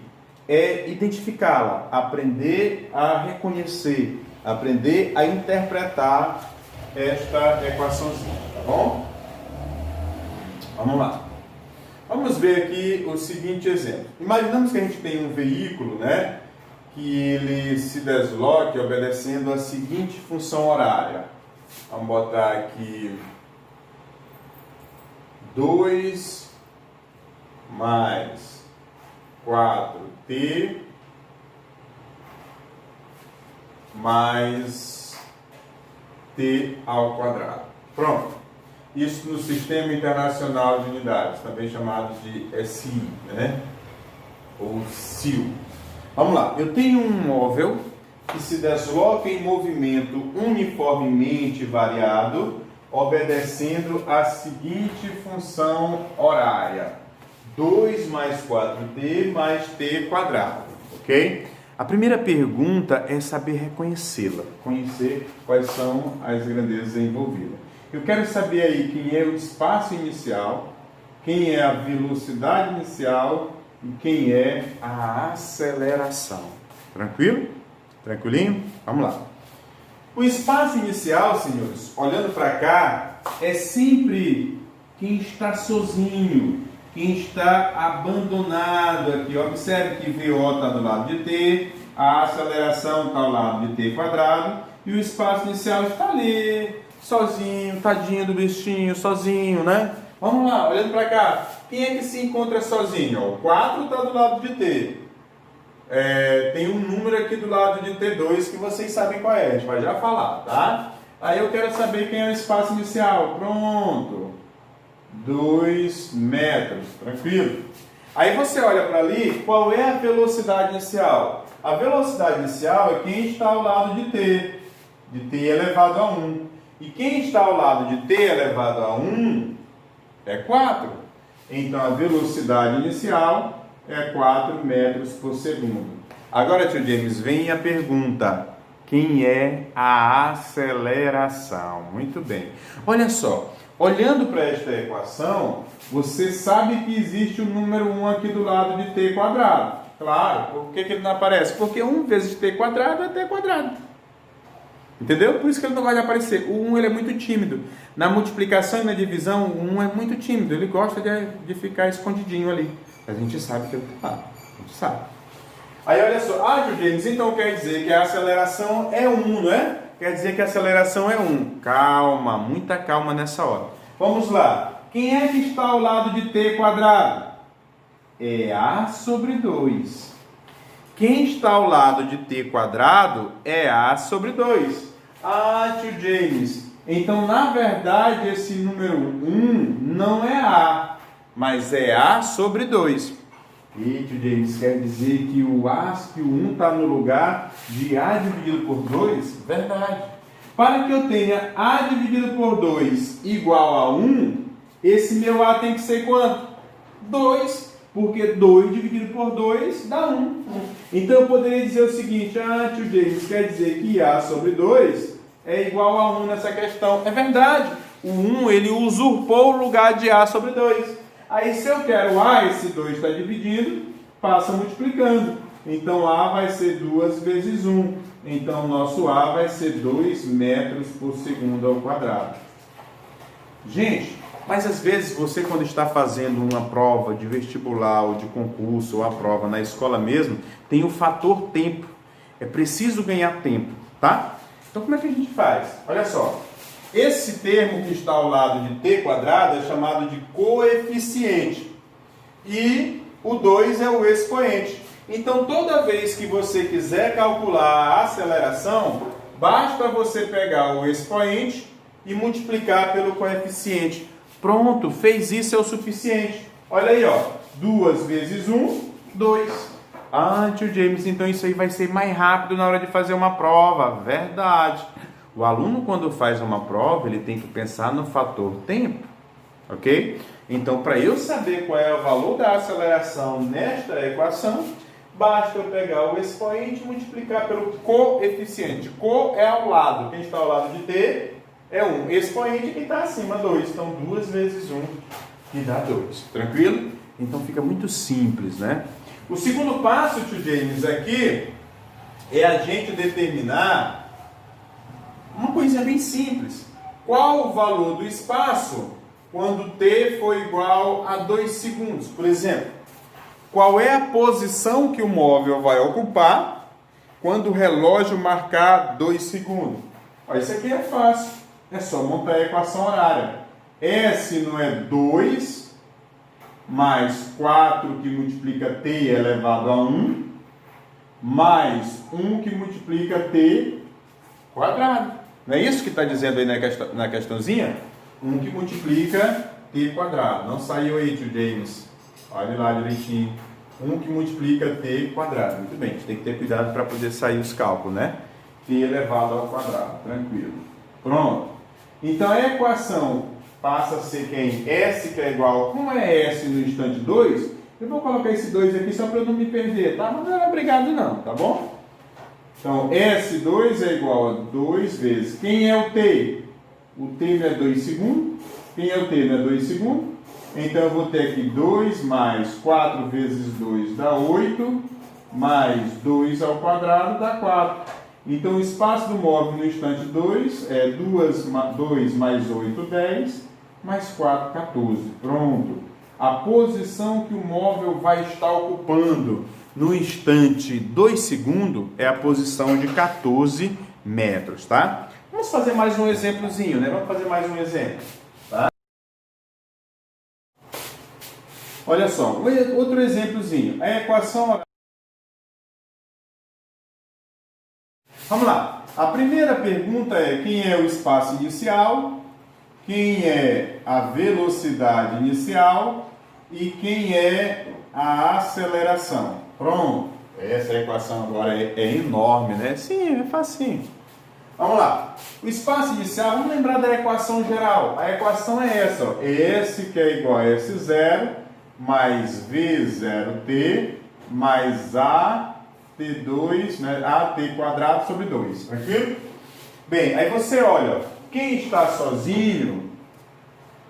é identificá-la, aprender a reconhecer, aprender a interpretar esta equaçãozinha, tá bom? Vamos lá. Vamos ver aqui o seguinte exemplo. Imaginamos que a gente tem um veículo, né, que ele se desloque obedecendo a seguinte função horária. Vamos botar aqui 2 mais 4t mais t ao quadrado. Pronto. Isso no Sistema Internacional de Unidades, também chamado de SI, né? Ou SIU. Vamos lá. Eu tenho um móvel que se desloca em movimento uniformemente variado, obedecendo a seguinte função horária: 2 mais 4t mais t quadrado, ok? A primeira pergunta é saber reconhecê-la, conhecer quais são as grandezas envolvidas. Eu quero saber aí quem é o espaço inicial, quem é a velocidade inicial e quem é a aceleração. Tranquilo? Tranquilinho? Vamos lá. O espaço inicial, senhores, olhando para cá, é sempre quem está sozinho, quem está abandonado aqui. Observe que VO está do lado de T, a aceleração está ao lado de T quadrado e o espaço inicial está ali, sozinho, tadinho do bichinho, sozinho, né? Vamos lá, olhando para cá. Quem é que se encontra sozinho? O 4 está do lado de T. Tem um número aqui do lado de T2 que vocês sabem qual é, a gente vai já falar, tá? Aí eu quero saber quem é o espaço inicial. Pronto. 2 metros, tranquilo? Aí você olha para ali, qual é a velocidade inicial? A velocidade inicial é quem está ao lado de T elevado a 1. E quem está ao lado de T elevado a 1 é 4. Então a velocidade inicial é 4 metros por segundo. Agora, tio James, vem a pergunta: quem é a aceleração? Muito bem. Olha só, olhando para esta equação, você sabe que existe o número 1 aqui do lado de t quadrado. Claro, por que ele não aparece? Porque 1 vezes t quadrado é t quadrado. Entendeu? Por isso que ele não vai aparecer. O 1 ele é muito tímido. Na multiplicação e na divisão, o 1 é muito tímido. Ele gosta de ficar escondidinho ali. Mas a gente sabe que ele está lá. A gente sabe. Aí olha só. Tio James, então quer dizer que a aceleração é 1, não é? Quer dizer que a aceleração é 1. Calma, muita calma nessa hora. Vamos lá. Quem é que está ao lado de t quadrado? é A sobre 2. Quem está ao lado de t quadrado é A sobre 2. Ah, tio James, então na verdade esse número 1 não é A, mas é A sobre 2. E, tio James, quer dizer que o 1 está no lugar de A dividido por 2? Verdade. Para que eu tenha A dividido por 2 igual a 1, esse meu A tem que ser quanto? 2. Porque 2 dividido por 2 dá 1. Então eu poderia dizer o seguinte: ah, tio James, quer dizer que A sobre 2 é igual a 1 nessa questão. É verdade. O 1 ele usurpou o lugar de A sobre 2. Aí se eu quero A, esse 2 está dividindo, passa multiplicando. Então A vai ser 2 vezes 1. Então nosso A vai ser 2 metros por segundo ao quadrado. Gente, mas às vezes você, quando está fazendo uma prova de vestibular ou de concurso ou a prova na escola mesmo, tem o fator tempo. É preciso ganhar tempo, tá? Então como é que a gente faz? Olha só. Esse termo que está ao lado de t quadrado é chamado de coeficiente. E o 2 é o expoente. Então toda vez que você quiser calcular a aceleração, basta você pegar o expoente e multiplicar pelo coeficiente. Pronto, fez isso, é o suficiente. Olha aí, ó, 2 vezes 1, 2. Ah, tio James, então isso aí vai ser mais rápido na hora de fazer uma prova. Verdade. O aluno, quando faz uma prova, ele tem que pensar no fator tempo, ok? Então, para eu saber qual é o valor da aceleração nesta equação, basta eu pegar o expoente e multiplicar pelo coeficiente. Co é ao lado. Quem está ao lado de t é 1. Expoente que está acima, 2. Então, 2 vezes 1, que dá 2. Tranquilo? Então, fica muito simples, né? O segundo passo, tio James, aqui é a gente determinar uma coisinha bem simples. Qual o valor do espaço quando t for igual a 2 segundos? Por exemplo, qual é a posição que o móvel vai ocupar quando o relógio marcar 2 segundos? Isso aqui é fácil. É só montar a equação horária. S não é 2 mais 4 que multiplica t elevado a 1 mais 1 que multiplica t quadrado. Não é isso que está dizendo aí na questãozinha? 1 que multiplica t quadrado. Não saiu aí, tio James. Olha lá direitinho. 1 que multiplica t quadrado. Muito bem, a gente tem que ter cuidado para poder sair os cálculos, né? T elevado ao quadrado. Tranquilo. Pronto. Então a equação passa a ser quem? S que é igual... Como é S no instante 2? Eu vou colocar esse 2 aqui só para eu não me perder, tá? Mas não é obrigado não, tá bom? Então, S2 é igual a 2 vezes... Quem é o T? O T não é 2 segundos. Quem é o T? Não é 2 segundos. Então, eu vou ter aqui 2 mais 4 vezes 2 dá 8. Mais 2 ao quadrado dá 4. Então, o espaço do móvel no instante 2 é 2 mais 8, 10. Mais 4, 14. Pronto. A posição que o móvel vai estar ocupando no instante 2 segundos é a posição de 14 metros, tá? Vamos fazer mais um exemplozinho, né? Vamos fazer mais um exemplo, tá? Olha só, outro exemplozinho. A equação... Vamos lá. A primeira pergunta é: quem é o espaço inicial, quem é a velocidade inicial e quem é a aceleração. Pronto. Essa equação agora é enorme, né? Sim, é facinho. Vamos lá. O espaço inicial, vamos lembrar da equação geral. A equação é essa, ó. S que é igual a S0 mais V0t mais AT2, né? AT quadrado sobre 2. Tranquilo? Bem, aí você olha, ó, quem está sozinho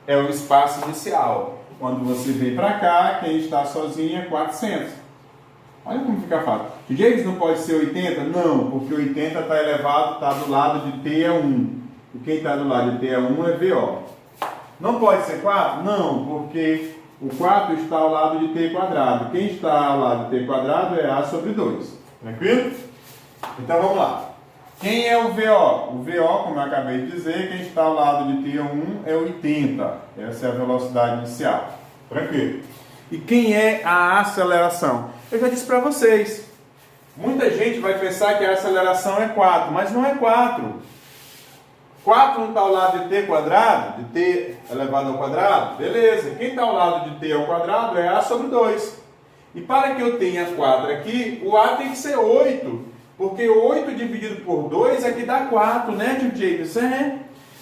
é o espaço inicial. Quando você vem para cá, quem está sozinho é 400. Olha como fica fácil. James, não pode ser 80? Não, porque 80 está elevado, está do lado de t é 1. E quem está do lado de t é 1 é VO. Não pode ser 4? Não, porque o 4 está ao lado de t quadrado. Quem está ao lado de t quadrado é A sobre 2. Tranquilo? Então vamos lá. Quem é o VO? O VO, como eu acabei de dizer, quem está ao lado de t1 é 80. Essa é a velocidade inicial. Tranquilo. E quem é a aceleração? Eu já disse para vocês. Muita gente vai pensar que a aceleração é 4, mas não é 4. 4 não está ao lado de t quadrado, de t elevado ao quadrado? Beleza. Quem está ao lado de t ao quadrado é a sobre 2. E para que eu tenha 4 aqui, o a tem que ser 8. Porque 8 dividido por 2 é que dá 4, né, tio James?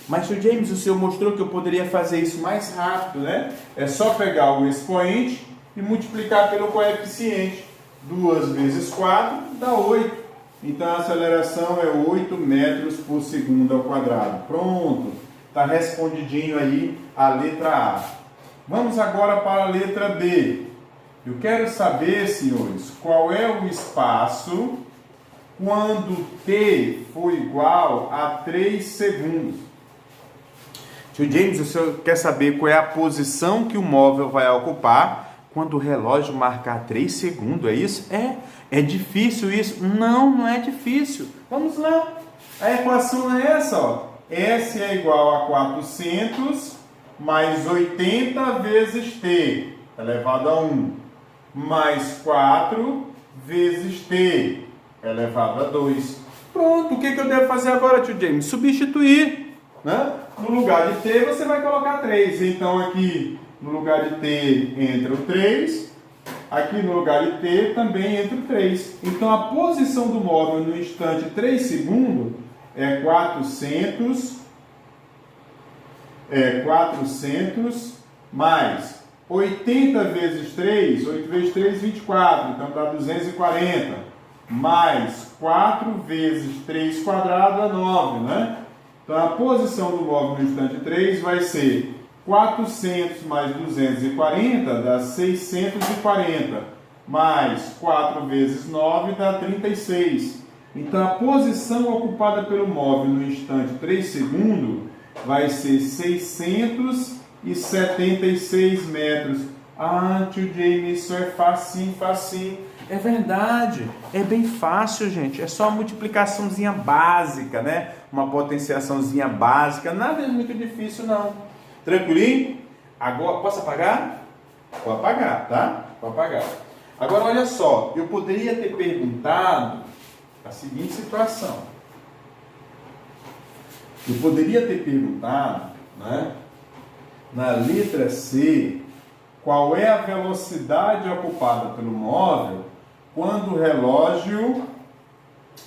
Mas, tio James, o senhor mostrou que eu poderia fazer isso mais rápido, né? É só pegar o expoente e multiplicar pelo coeficiente. 2 vezes 4 dá 8. Então, a aceleração é 8 metros por segundo ao quadrado. Pronto. Está respondidinho aí a letra A. Vamos agora para a letra B. Eu quero saber, senhores, qual é o espaço quando t for igual a 3 segundos. Tio James, o senhor quer saber qual é a posição que o móvel vai ocupar quando o relógio marcar 3 segundos, é isso? É difícil isso? Não é difícil. Vamos lá. A equação é essa, ó. S é igual a 400 mais 80 vezes t elevado a 1, mais 4 vezes t elevado a 2. Pronto, o que eu devo fazer agora, tio James? Substituir, né? No lugar de t, você vai colocar 3. Então, aqui, no lugar de t, entra o 3. Aqui, no lugar de t, também entra o 3. Então, a posição do móvel no instante 3 segundos é 400 mais 80 vezes 3, 8 vezes 3, 24. Então, dá 240. Mais 4 vezes 3 quadrado é 9, né? Então, a posição do móvel no instante 3 vai ser 400 mais 240 dá 640. Mais 4 vezes 9 dá 36. Então, a posição ocupada pelo móvel no instante 3 segundos vai ser 676 metros. Ah, tio James, isso é facinho. É verdade, é bem fácil, gente. É só uma multiplicaçãozinha básica, né? Uma potenciaçãozinha básica. Nada é muito difícil, não. Tranquilinho? Agora, posso apagar? Vou apagar, tá? Vou apagar. Agora, olha só. Eu poderia ter perguntado a seguinte situação. Eu poderia ter perguntado, né? Na letra C, qual é a velocidade ocupada pelo móvel quando o relógio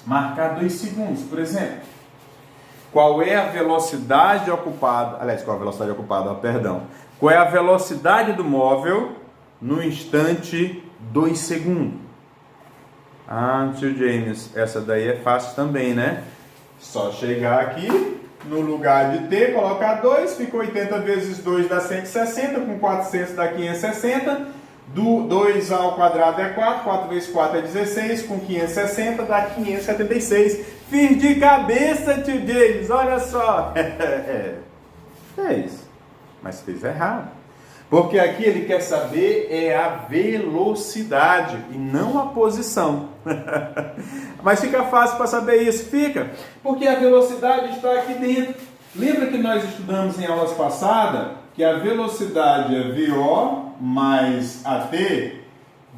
marcar 2 segundos, por exemplo. Qual é a velocidade ocupada, qual é a velocidade do móvel no instante 2 segundos? Ah, tio James, essa daí é fácil também, né? Só chegar aqui, no lugar de t, colocar 2, fica 80 vezes 2 dá 160, com 400 dá 560, do 2 ao quadrado é 4, 4 vezes 4 é 16, com 560 dá 576. Fiz de cabeça, tio James, olha só. É isso, mas fez errado. Porque aqui ele quer saber é a velocidade e não a posição. Mas fica fácil para saber isso, fica. Porque a velocidade está aqui dentro. Lembra que nós estudamos em aulas passadas que a velocidade é VO mais AT?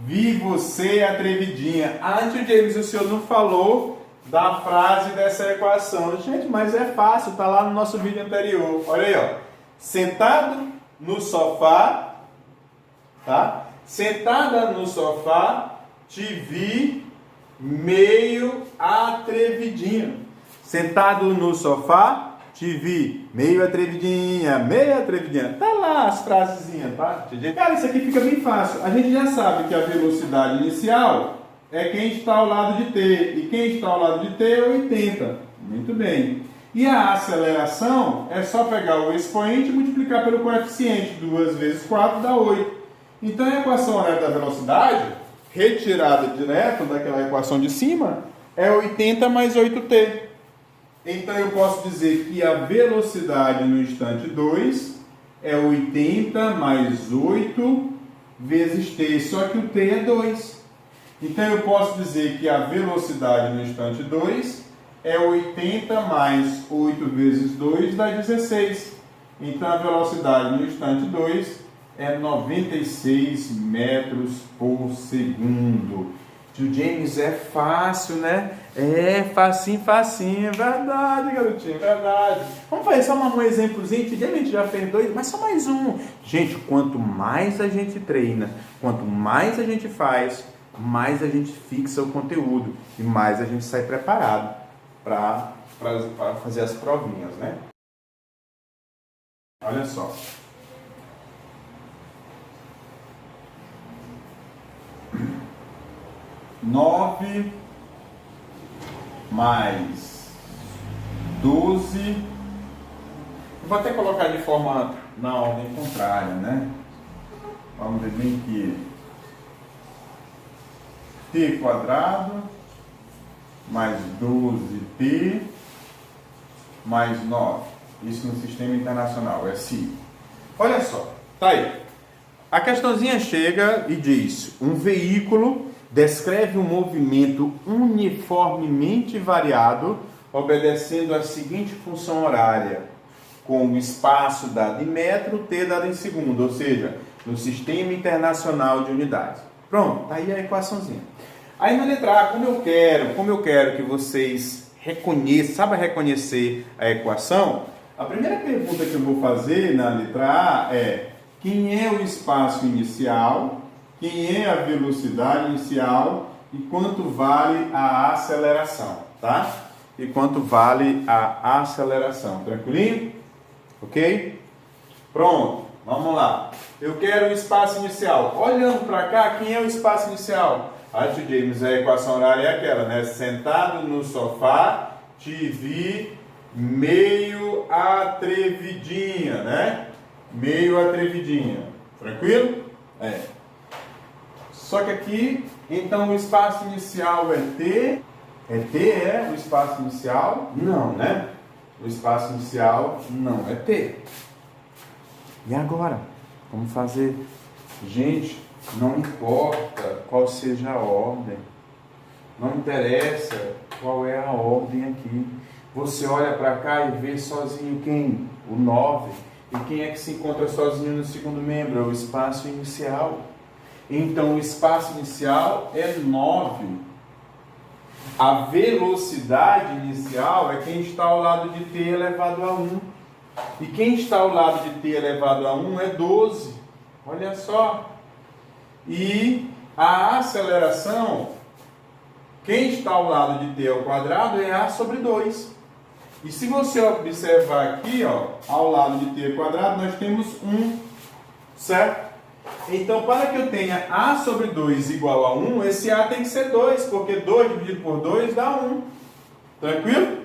Vi você atrevidinha. Ah, tio James, o senhor não falou da frase dessa equação. Gente, mas é fácil, está lá no nosso vídeo anterior. Olha aí, ó. Sentado no sofá, tá? Sentada no sofá, te vi meio atrevidinho. Sentado no sofá, te vi meio atrevidinha, Tá lá as frasezinhas, tá? Cara, isso aqui fica bem fácil. A gente já sabe que a velocidade inicial é quem está ao lado de t. E quem está ao lado de t é 80. Muito bem. E a aceleração é só pegar o expoente e multiplicar pelo coeficiente. 2 vezes 4 dá 8. Então, a equação horária da velocidade, retirada direto daquela equação de cima, é 80 mais 8t. Então, eu posso dizer que a velocidade no instante 2 é 80 mais 8 vezes t. Só que o t é 2. Então, eu posso dizer que a velocidade no instante 2 é 80 mais 8 vezes 2 dá 16. Então, a velocidade no instante 2 é 96 metros por segundo. Tio James, é fácil, né? É facinho, é verdade, garotinho, é verdade. Vamos fazer só um exemplozinho. Tio James, a gente já fez 2, mas só mais um. Gente, quanto mais a gente treina, quanto mais a gente faz, mais a gente fixa o conteúdo e mais a gente sai preparado para fazer as provinhas, né? Olha só. Nove mais 12. Vou até colocar de forma na ordem contrária, né? Vamos ver bem aqui. T quadrado mais 12t mais 9. Isso no sistema internacional, é assim. Olha só, tá aí. A questãozinha chega e diz: um veículo descreve um movimento uniformemente variado, obedecendo a seguinte função horária, com o espaço dado em metro, t dado em segundo, ou seja, no Sistema Internacional de Unidades. Pronto, tá aí a equaçãozinha. Aí na letra A, como eu quero que vocês reconheçam, saibam reconhecer a equação, a primeira pergunta que eu vou fazer na letra A é: quem é o espaço inicial? Quem é a velocidade inicial e quanto vale a aceleração, tá? E quanto vale a aceleração, tranquilinho? Ok? Pronto, vamos lá. Eu quero o espaço inicial. Olhando para cá, quem é o espaço inicial? Tio James, a equação horária é aquela, né? Sentado no sofá, TV, meio atrevidinha, né? Meio atrevidinha. Tranquilo? É. Só que aqui, então o espaço inicial é T. É T, é o espaço inicial? Não, né? O espaço inicial não é T. E agora? Vamos fazer? Gente, não importa qual seja a ordem. Não interessa qual é a ordem aqui. Você olha para cá e vê sozinho quem? O 9. E quem é que se encontra sozinho no segundo membro? É o espaço inicial. Então, o espaço inicial é 9. A velocidade inicial é quem está ao lado de t elevado a 1. E quem está ao lado de t elevado a 1 é 12. Olha só. E a aceleração, quem está ao lado de t ao quadrado é a sobre 2. E se você observar aqui, ó, ao lado de t ao quadrado, nós temos 1, certo? Então, para que eu tenha a sobre 2 igual a 1, esse a tem que ser 2, porque 2 dividido por 2 dá 1. Tranquilo?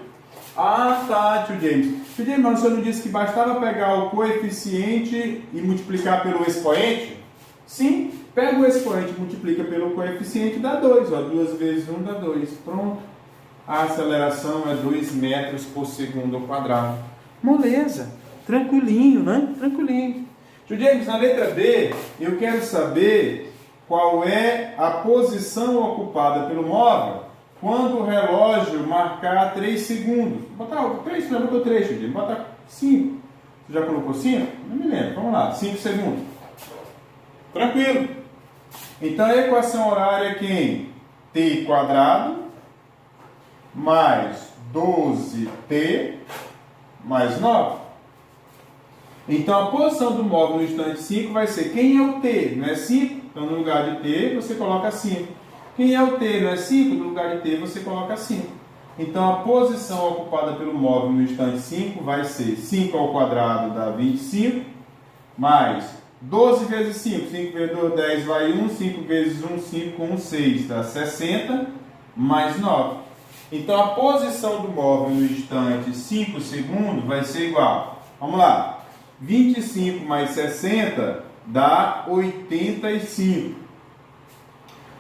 Ah, tá, tio James. Tio James, mas você não disse que bastava pegar o coeficiente e multiplicar pelo expoente? Sim, pega o expoente e multiplica pelo coeficiente, dá 2. 2 vezes 1 dá 2. Pronto. A aceleração é 2 metros por segundo ao quadrado. Moleza. Tranquilinho, né? Tranquilinho. Tio James, na letra B, eu quero saber qual é a posição ocupada pelo móvel quando o relógio marcar 3 segundos. Botar 3, você já botou 3, tio James. Botar 5. Você já colocou 5? Não me lembro. Vamos lá, 5 segundos. Tranquilo. Então a equação horária é quem? T quadrado mais 12t mais 9. Então, a posição do móvel no instante 5 vai ser: quem é o t? Não é 5? Então, no lugar de t, você coloca 5. Quem é o t? Não é 5? No lugar de t, você coloca 5. Então, a posição ocupada pelo móvel no instante 5 vai ser 5 ao quadrado dá 25, mais 12 vezes 5. 5 vezes 2, 10 vai 1. 5 vezes 1, 5. 1, 6. Dá 60, mais 9. Então, a posição do móvel no instante 5 segundos vai ser igual. Vamos lá. 25 mais 60 dá 85.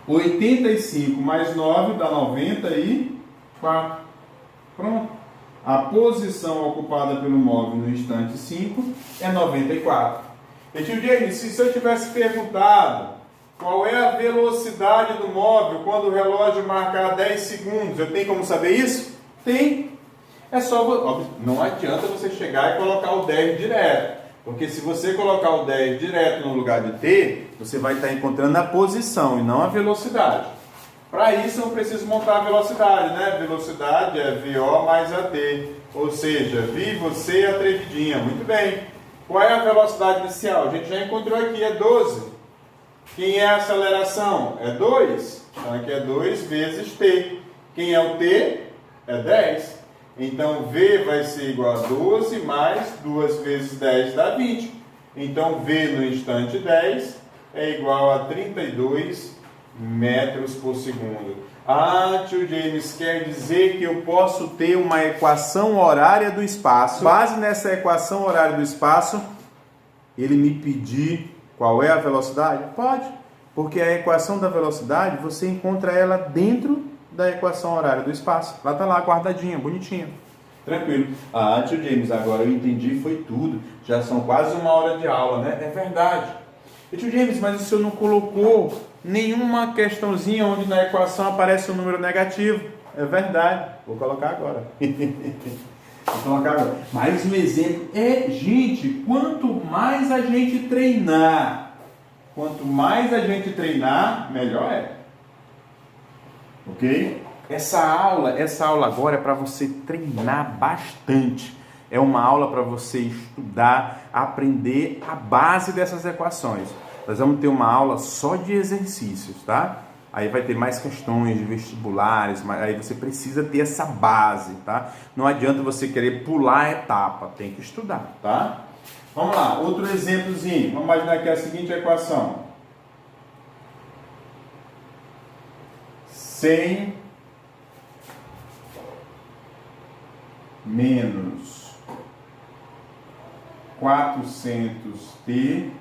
85 mais 9 dá 94. Pronto. A posição ocupada pelo móvel no instante 5 é 94. E tio James, se eu tivesse perguntado qual é a velocidade do móvel quando o relógio marcar 10 segundos, eu tenho como saber isso? Tem. É só, não adianta você chegar e colocar o 10 direto. Porque se você colocar o 10 direto no lugar de t, você vai estar encontrando a posição e não a velocidade. Para isso eu preciso montar a velocidade, né? Velocidade é VO mais AT, ou seja, vi você atrevidinha. Muito bem. Qual é a velocidade inicial? A gente já encontrou aqui, é 12. Quem é a aceleração? É 2. Então aqui é 2 vezes t. Quem é o t? É 10. Então V vai ser igual a 12 mais 2 vezes 10 dá 20. Então V no instante 10 é igual a 32 metros por segundo. Ah, tio James, quer dizer que eu posso ter uma equação horária do espaço. Base nessa equação horária do espaço, ele me pedir qual é a velocidade? Pode, porque a equação da velocidade, você encontra ela dentro da equação horária do espaço. Ela está lá guardadinha, bonitinha. Tranquilo. Ah, tio James, agora eu entendi, foi tudo. Já são quase 1 hora de aula, né? É verdade. E tio James, mas o senhor não colocou nenhuma questãozinha onde na equação aparece um número negativo. É verdade. Vou colocar agora. Vou colocar agora. Mais um exemplo. Gente, quanto mais a gente treinar, melhor é. Ok? Essa aula agora é para você treinar bastante. É uma aula para você estudar, aprender a base dessas equações. Nós vamos ter uma aula só de exercícios, tá? Aí vai ter mais questões de vestibulares, mas aí você precisa ter essa base, tá? Não adianta você querer pular a etapa, tem que estudar, tá? Vamos lá, outro exemplozinho. Vamos imaginar aqui a seguinte equação. 100 menos 400t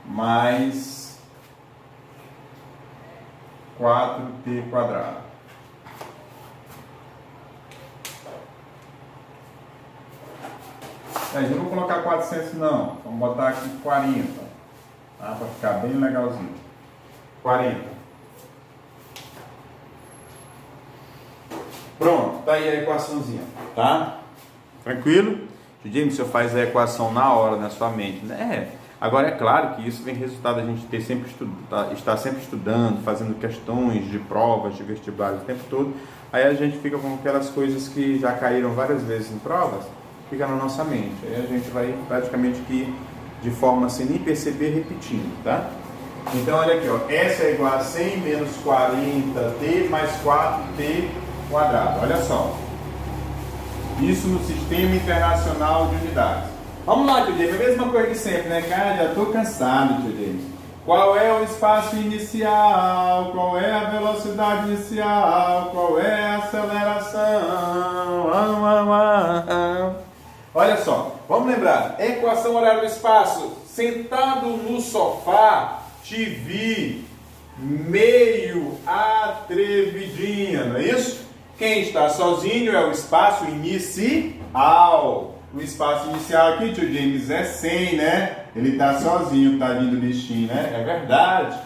mais 4t quadrado. Aí, não vou colocar 400 não, vamos botar aqui 40, tá? Para ficar bem legalzinho. 40. Pronto, tá aí a equaçãozinha, tá? Tranquilo? James, o senhor faz a equação na hora, na sua mente, né? Agora é claro que isso vem resultado da gente ter sempre estar sempre estudando, fazendo questões de provas, de vestibulares o tempo todo. Aí a gente fica com aquelas coisas que já caíram várias vezes em provas, fica na nossa mente. Aí a gente vai praticamente que de forma sem nem perceber repetindo, tá? Então olha aqui, ó, essa é igual a 100 menos 40t mais 4t quadrado. Olha só. Isso no Sistema Internacional de Unidades. Vamos lá, tio James, a mesma coisa de sempre, né? Cara, já estou cansado, tio James. Qual é o espaço inicial? Qual é a velocidade inicial? Qual é a aceleração? Olha só, vamos lembrar. Equação horária do espaço. Sentado no sofá, te vi meio atrevidinha, não é isso? Quem está sozinho é o espaço inicial. O espaço inicial aqui, tio James, é 100, né? Ele está sozinho, tadinho do bichinho, né? É verdade.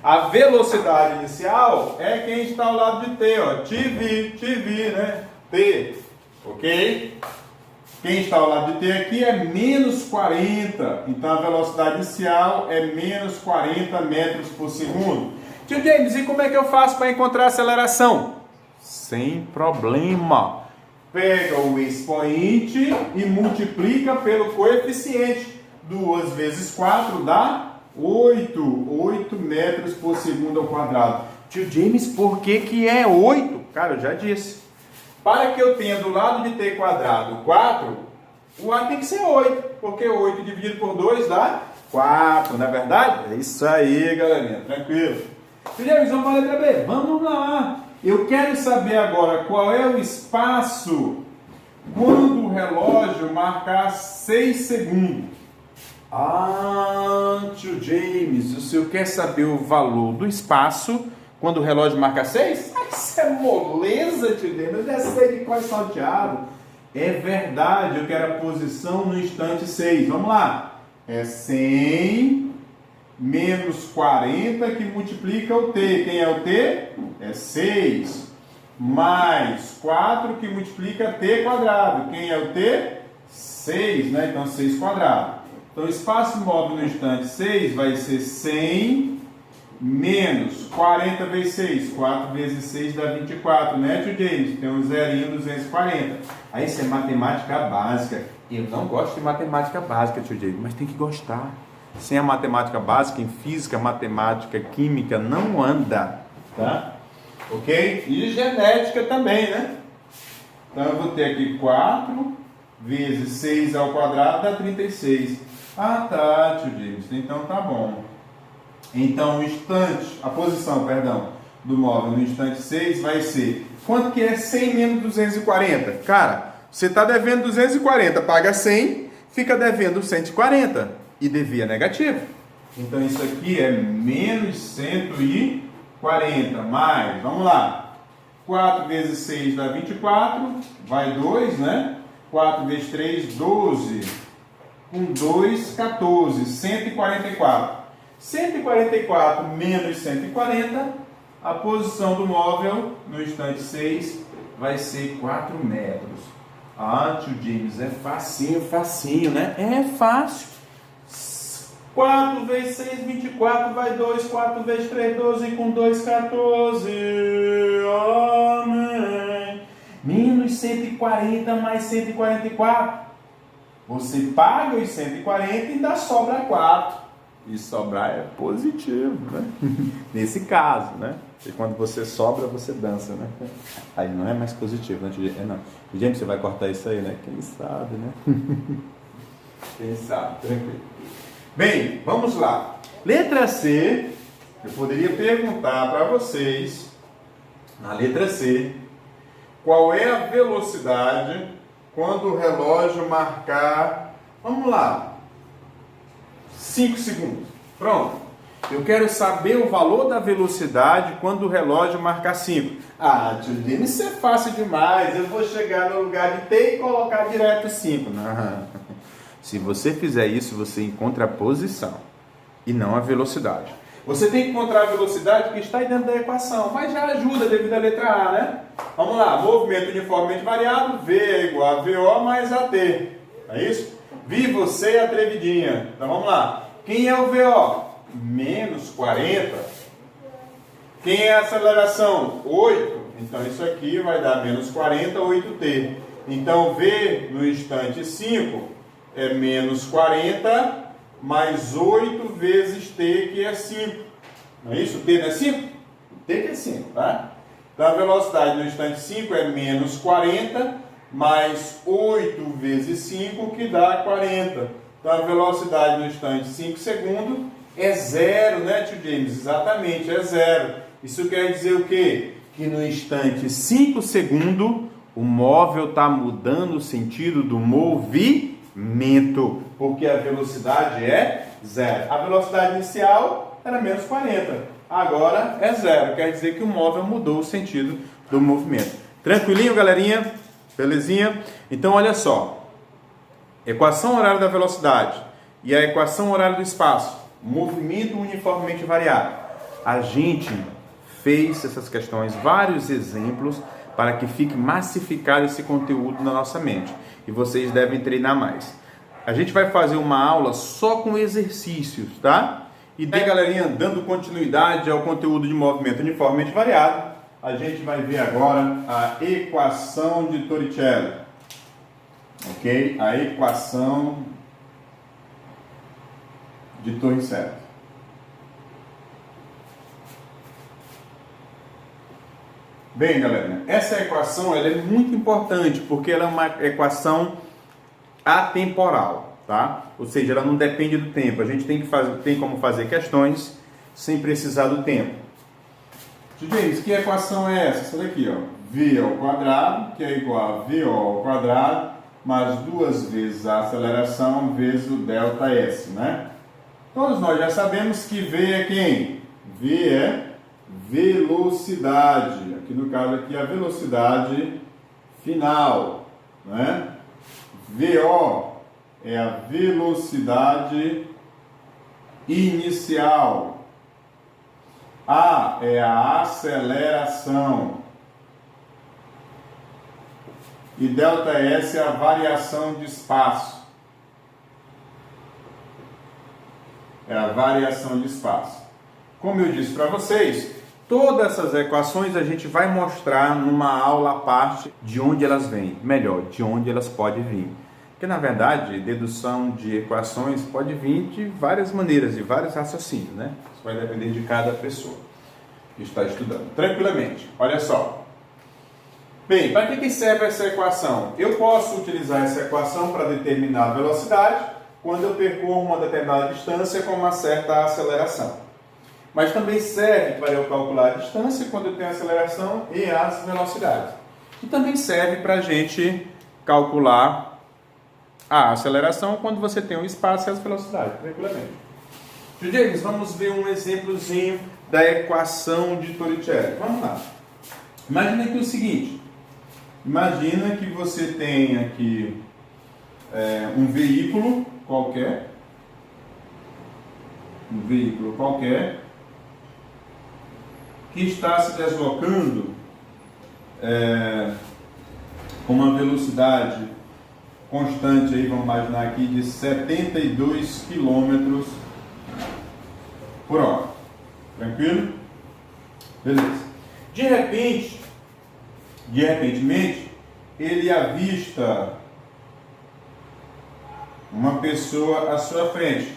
A velocidade inicial é quem está ao lado de T, ó. Te vi, né? T, ok? Quem está ao lado de T aqui é menos 40. Então, a velocidade inicial é menos 40 metros por segundo. Tio James, e como é que eu faço para encontrar a aceleração? Sem problema. Pega o expoente e multiplica pelo coeficiente. 2 vezes 4 dá 8 metros por segundo ao quadrado. Tio James, por que é 8? Cara, eu já disse. Para que eu tenha do lado de t quadrado 4, o A tem que ser 8. Porque 8 dividido por 2 dá 4, não é verdade? É isso aí, galerinha. Tranquilo. Tio James, vamos para a letra B. Vamos lá. Eu quero saber agora qual é o espaço quando o relógio marcar 6 segundos. Ah, tio James, o senhor quer saber o valor do espaço quando o relógio marca 6? Ah, isso é moleza, tio James, eu já sei de qual é salteado. É verdade, eu quero a posição no instante 6. Vamos lá. É 100 menos 40 que multiplica o t. Quem é o t? É 6. Mais 4 que multiplica t quadrado. Quem é o t? 6, né? Então 6 quadrado. Então o espaço móvel no instante 6 vai ser 100 menos 40 vezes 6. 4 vezes 6 dá 24, né, tio James? Tem um zerinho, 240. Aí isso é matemática básica. Eu não gosto de matemática básica, tio James, mas tem que gostar. Sem a matemática básica, em física, matemática, química, não anda, tá? Ok? E genética também, né? Então eu vou ter aqui 4 vezes 6 ao quadrado dá 36. Ah, tá, tio James. Então tá bom. Então a posição, do móvel no instante 6 vai ser... Quanto que é 100 menos 240? Cara, você está devendo 240, paga 100, fica devendo 140. E devia negativo. Então isso aqui é menos 140, mais, vamos lá. 4 vezes 6 dá 24, vai 2, né? 4 vezes 3, 12. Com 2, 14, 144. 144 menos 140, a posição do móvel no instante 6 vai ser 4 metros. Ah, tio James, é facinho, né? É fácil. 4 vezes 6, 24, vai 2, 4 vezes 3, 12, com 2, 14. Amém. Menos 140 mais 144. Você paga os 140 e ainda sobra 4. E sobrar é positivo, né? Nesse caso, né? Porque quando você sobra, você dança, né? Aí não é mais positivo, né? Não. Gente, você vai cortar isso aí, né? Quem sabe, né? Quem sabe, tranquilo. Bem, vamos lá. Letra C, eu poderia perguntar para vocês, na letra C, qual é a velocidade quando o relógio marcar, vamos lá, 5 segundos. Pronto. Eu quero saber o valor da velocidade quando o relógio marcar 5. Ah, tio Denis, isso é fácil demais. Eu vou chegar no lugar de T e colocar direto 5. Não. Se você fizer isso, você encontra a posição e não a velocidade. Você tem que encontrar a velocidade que está aí dentro da equação, mas já ajuda devido à letra A, né? Vamos lá, movimento uniformemente variado, V é igual a VO mais AT. É isso? Vi você e atrevidinha. Então vamos lá. Quem é o VO? Menos 40. Quem é a aceleração? 8. Então isso aqui vai dar menos 40, 8t. Então V no instante 5 é menos 40 mais 8 vezes t, que é 5. Não é isso? T não é 5? T que é 5, tá? Então a velocidade no instante 5 é menos 40 mais 8 vezes 5, que dá 40. Então a velocidade no instante 5 segundos é 0, né, tio James? Exatamente, é 0. Isso quer dizer o quê? Que no instante 5 segundos o móvel está mudando o sentido do movimento, porque a velocidade é 0. A velocidade inicial era menos 40, agora é 0. Quer dizer que o móvel mudou o sentido do movimento. Tranquilinho, galerinha? Belezinha? Então, olha só. Equação horária da velocidade e a equação horária do espaço. Movimento uniformemente variado. A gente fez essas questões, vários exemplos, para que fique massificado esse conteúdo na nossa mente. E vocês devem treinar mais. A gente vai fazer uma aula só com exercícios, tá? E daí, galerinha, dando continuidade ao conteúdo de movimento uniformemente variado, a gente vai ver agora a equação de Torricelli. Ok? A equação de Torricelli. Bem, galera, essa equação ela é muito importante porque ela é uma equação atemporal, tá? Ou seja, ela não depende do tempo. A gente tem como fazer questões sem precisar do tempo. James, que equação é essa? Essa daqui, ó. V ao quadrado, que é igual a VO ao quadrado, mais 2 vezes a aceleração vezes o delta S, né? Todos nós já sabemos que V é quem? V é velocidade. Aqui no caso aqui a velocidade final, né? VO é a velocidade inicial. A é a aceleração. E ΔS é a variação de espaço. É a variação de espaço. Como eu disse para vocês, todas essas equações a gente vai mostrar numa aula à parte de onde elas vêm. Melhor, de onde elas podem vir. Porque, na verdade, dedução de equações pode vir de várias maneiras, de vários raciocínios, né? Isso vai depender de cada pessoa que está estudando. Tranquilamente. Olha só. Bem, para que serve essa equação? Eu posso utilizar essa equação para determinar a velocidade quando eu percorro uma determinada distância com uma certa aceleração. Mas também serve para eu calcular a distância quando eu tenho a aceleração e as velocidades. E também serve para a gente calcular a aceleração quando você tem o espaço e as velocidades, tranquilamente. James, vamos ver um exemplozinho da equação de Torricelli. Vamos lá. Imagina aqui o seguinte. Imagina que você tem aqui um veículo qualquer. Um veículo qualquer que está se deslocando com uma velocidade constante, aí, vamos imaginar aqui, de 72 km por hora. Tranquilo? Beleza. De repentemente, ele avista uma pessoa à sua frente.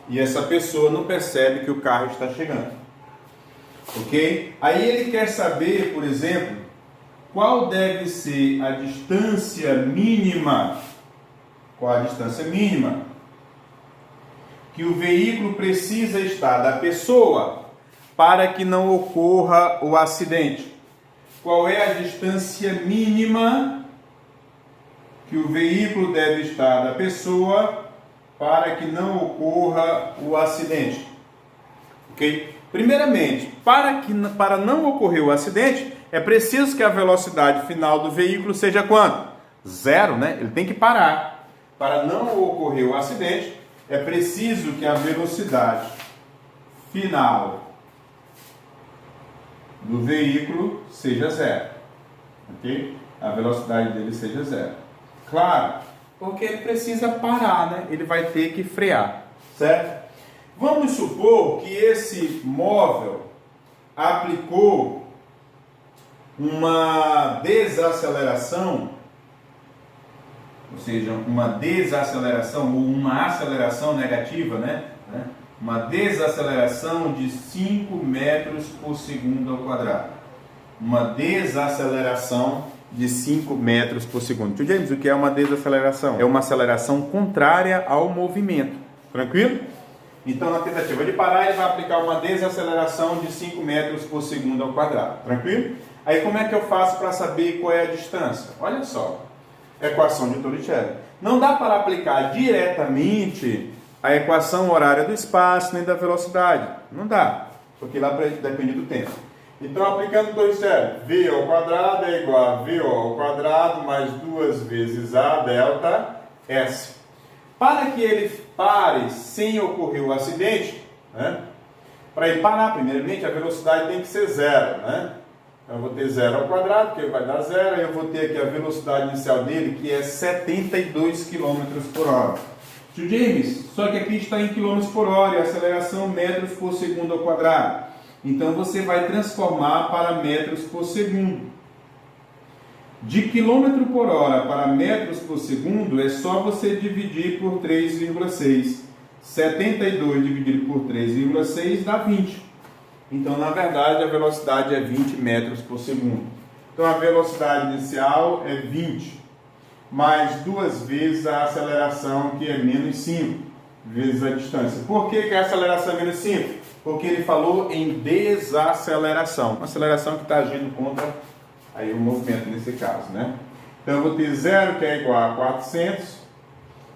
E essa pessoa não percebe que o carro está chegando. Ok? Aí ele quer saber, por exemplo, qual deve ser a distância mínima? Qual a distância mínima que o veículo precisa estar da pessoa para que não ocorra o acidente? Qual é a distância mínima que o veículo deve estar da pessoa para que não ocorra o acidente? Ok? Primeiramente, para não ocorrer o acidente, é preciso que a velocidade final do veículo seja quanto? 0, né? Ele tem que parar. Para não ocorrer o acidente, é preciso que a velocidade final do veículo seja 0. Ok? A velocidade dele seja 0. Claro, porque ele precisa parar, né? Ele vai ter que frear, certo? Vamos supor que esse móvel aplicou uma desaceleração, ou seja, uma desaceleração ou uma aceleração negativa, né? Uma desaceleração de 5 metros por segundo ao quadrado. Uma desaceleração de 5 metros por segundo. Tio James, o que é uma desaceleração? É uma aceleração contrária ao movimento. Tranquilo? Então, na tentativa de parar, ele vai aplicar uma desaceleração de 5 metros por segundo ao quadrado. Tranquilo? Aí, como é que eu faço para saber qual é a distância? Olha só. Equação de Torricelli. Não dá para aplicar diretamente a equação horária do espaço nem da velocidade. Não dá, porque lá depende do tempo. Então, aplicando Torricelli, V ao quadrado é igual a VO ao quadrado mais 2 vezes A delta S. Para que ele pare sem ocorrer o acidente, né? Para ele parar, primeiramente, a velocidade tem que ser 0, né? Então, eu vou ter 0 ao quadrado, que vai dar 0, e eu vou ter aqui a velocidade inicial dele, que é 72 km por hora. Tio James, só que aqui está em km por hora e a aceleração metros por segundo ao quadrado. Então, você vai transformar para metros por segundo. De km por hora para metros por segundo, é só você dividir por 3,6. 72 dividido por 3,6 dá 20. Então, na verdade, a velocidade é 20 metros por segundo. Então, a velocidade inicial é 20, mais 2 vezes a aceleração, que é menos 5, vezes a distância. Por que a aceleração é menos 5? Porque ele falou em desaceleração. Uma aceleração que está agindo contra aí o movimento nesse caso, né? Então, eu vou ter 0, que é igual a 400,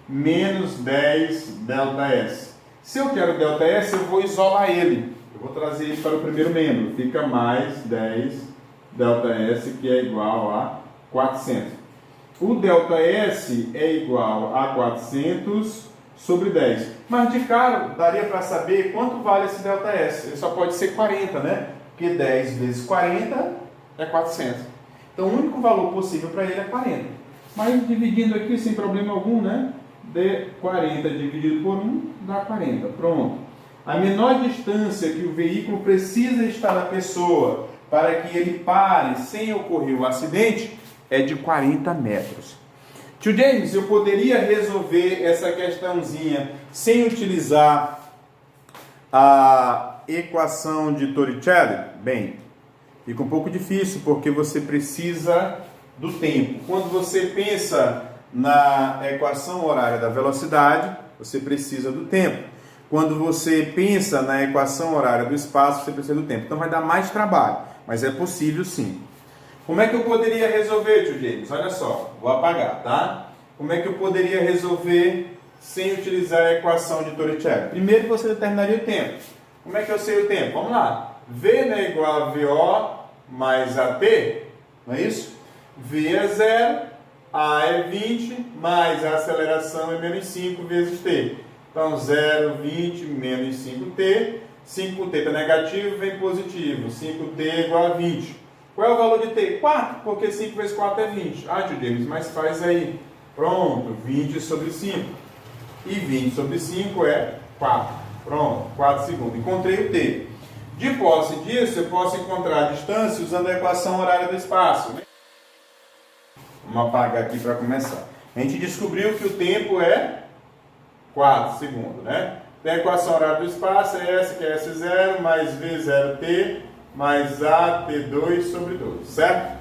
menos 10 ΔS. Se eu quero ΔS, eu vou isolar ele. Eu vou trazer ele para o primeiro membro. Fica mais 10 ΔS, que é igual a 400. O ΔS é igual a 400 sobre 10. Mas de cara, daria para saber quanto vale esse ΔS. Ele só pode ser 40, né? Porque 10 vezes 40 é 400. Então o único valor possível para ele é 40. Mas dividindo aqui sem problema algum, né? De 40 dividido por 1 dá 40. Pronto. A menor distância que o veículo precisa estar da pessoa para que ele pare sem ocorrer o acidente é de 40 metros. Tio James, eu poderia resolver essa questãozinha sem utilizar a equação de Torricelli? Bem, fica um pouco difícil porque você precisa do tempo. Quando você pensa na equação horária da velocidade, você precisa do tempo. Quando você pensa na equação horária do espaço, você precisa do tempo. Então vai dar mais trabalho, mas é possível sim. Como é que eu poderia resolver, tio James? Olha só, vou apagar, tá? Como é que eu poderia resolver sem utilizar a equação de Torricelli? Primeiro você determinaria o tempo. Como é que eu sei o tempo? Vamos lá. V não é igual a VO mais AT, não é isso? V é 0, A é 20, mais a aceleração é menos 5 vezes T. Então 0, 20, menos 5T. 5T está negativo, vem positivo. 5T é igual a 20. Qual é o valor de T? 4, porque 5 vezes 4 é 20. Ah, tio James, mas faz aí. Pronto, 20 sobre 5. E 20 sobre 5 é 4. Pronto, 4 segundos. Encontrei o T. De posse disso, eu posso encontrar a distância usando a equação horária do espaço. Vamos apagar aqui para começar. A gente descobriu que o tempo é 4 segundos, né? Tem a equação horária do espaço, é S, que é S0, mais V0T, mais AT2 sobre 2, certo?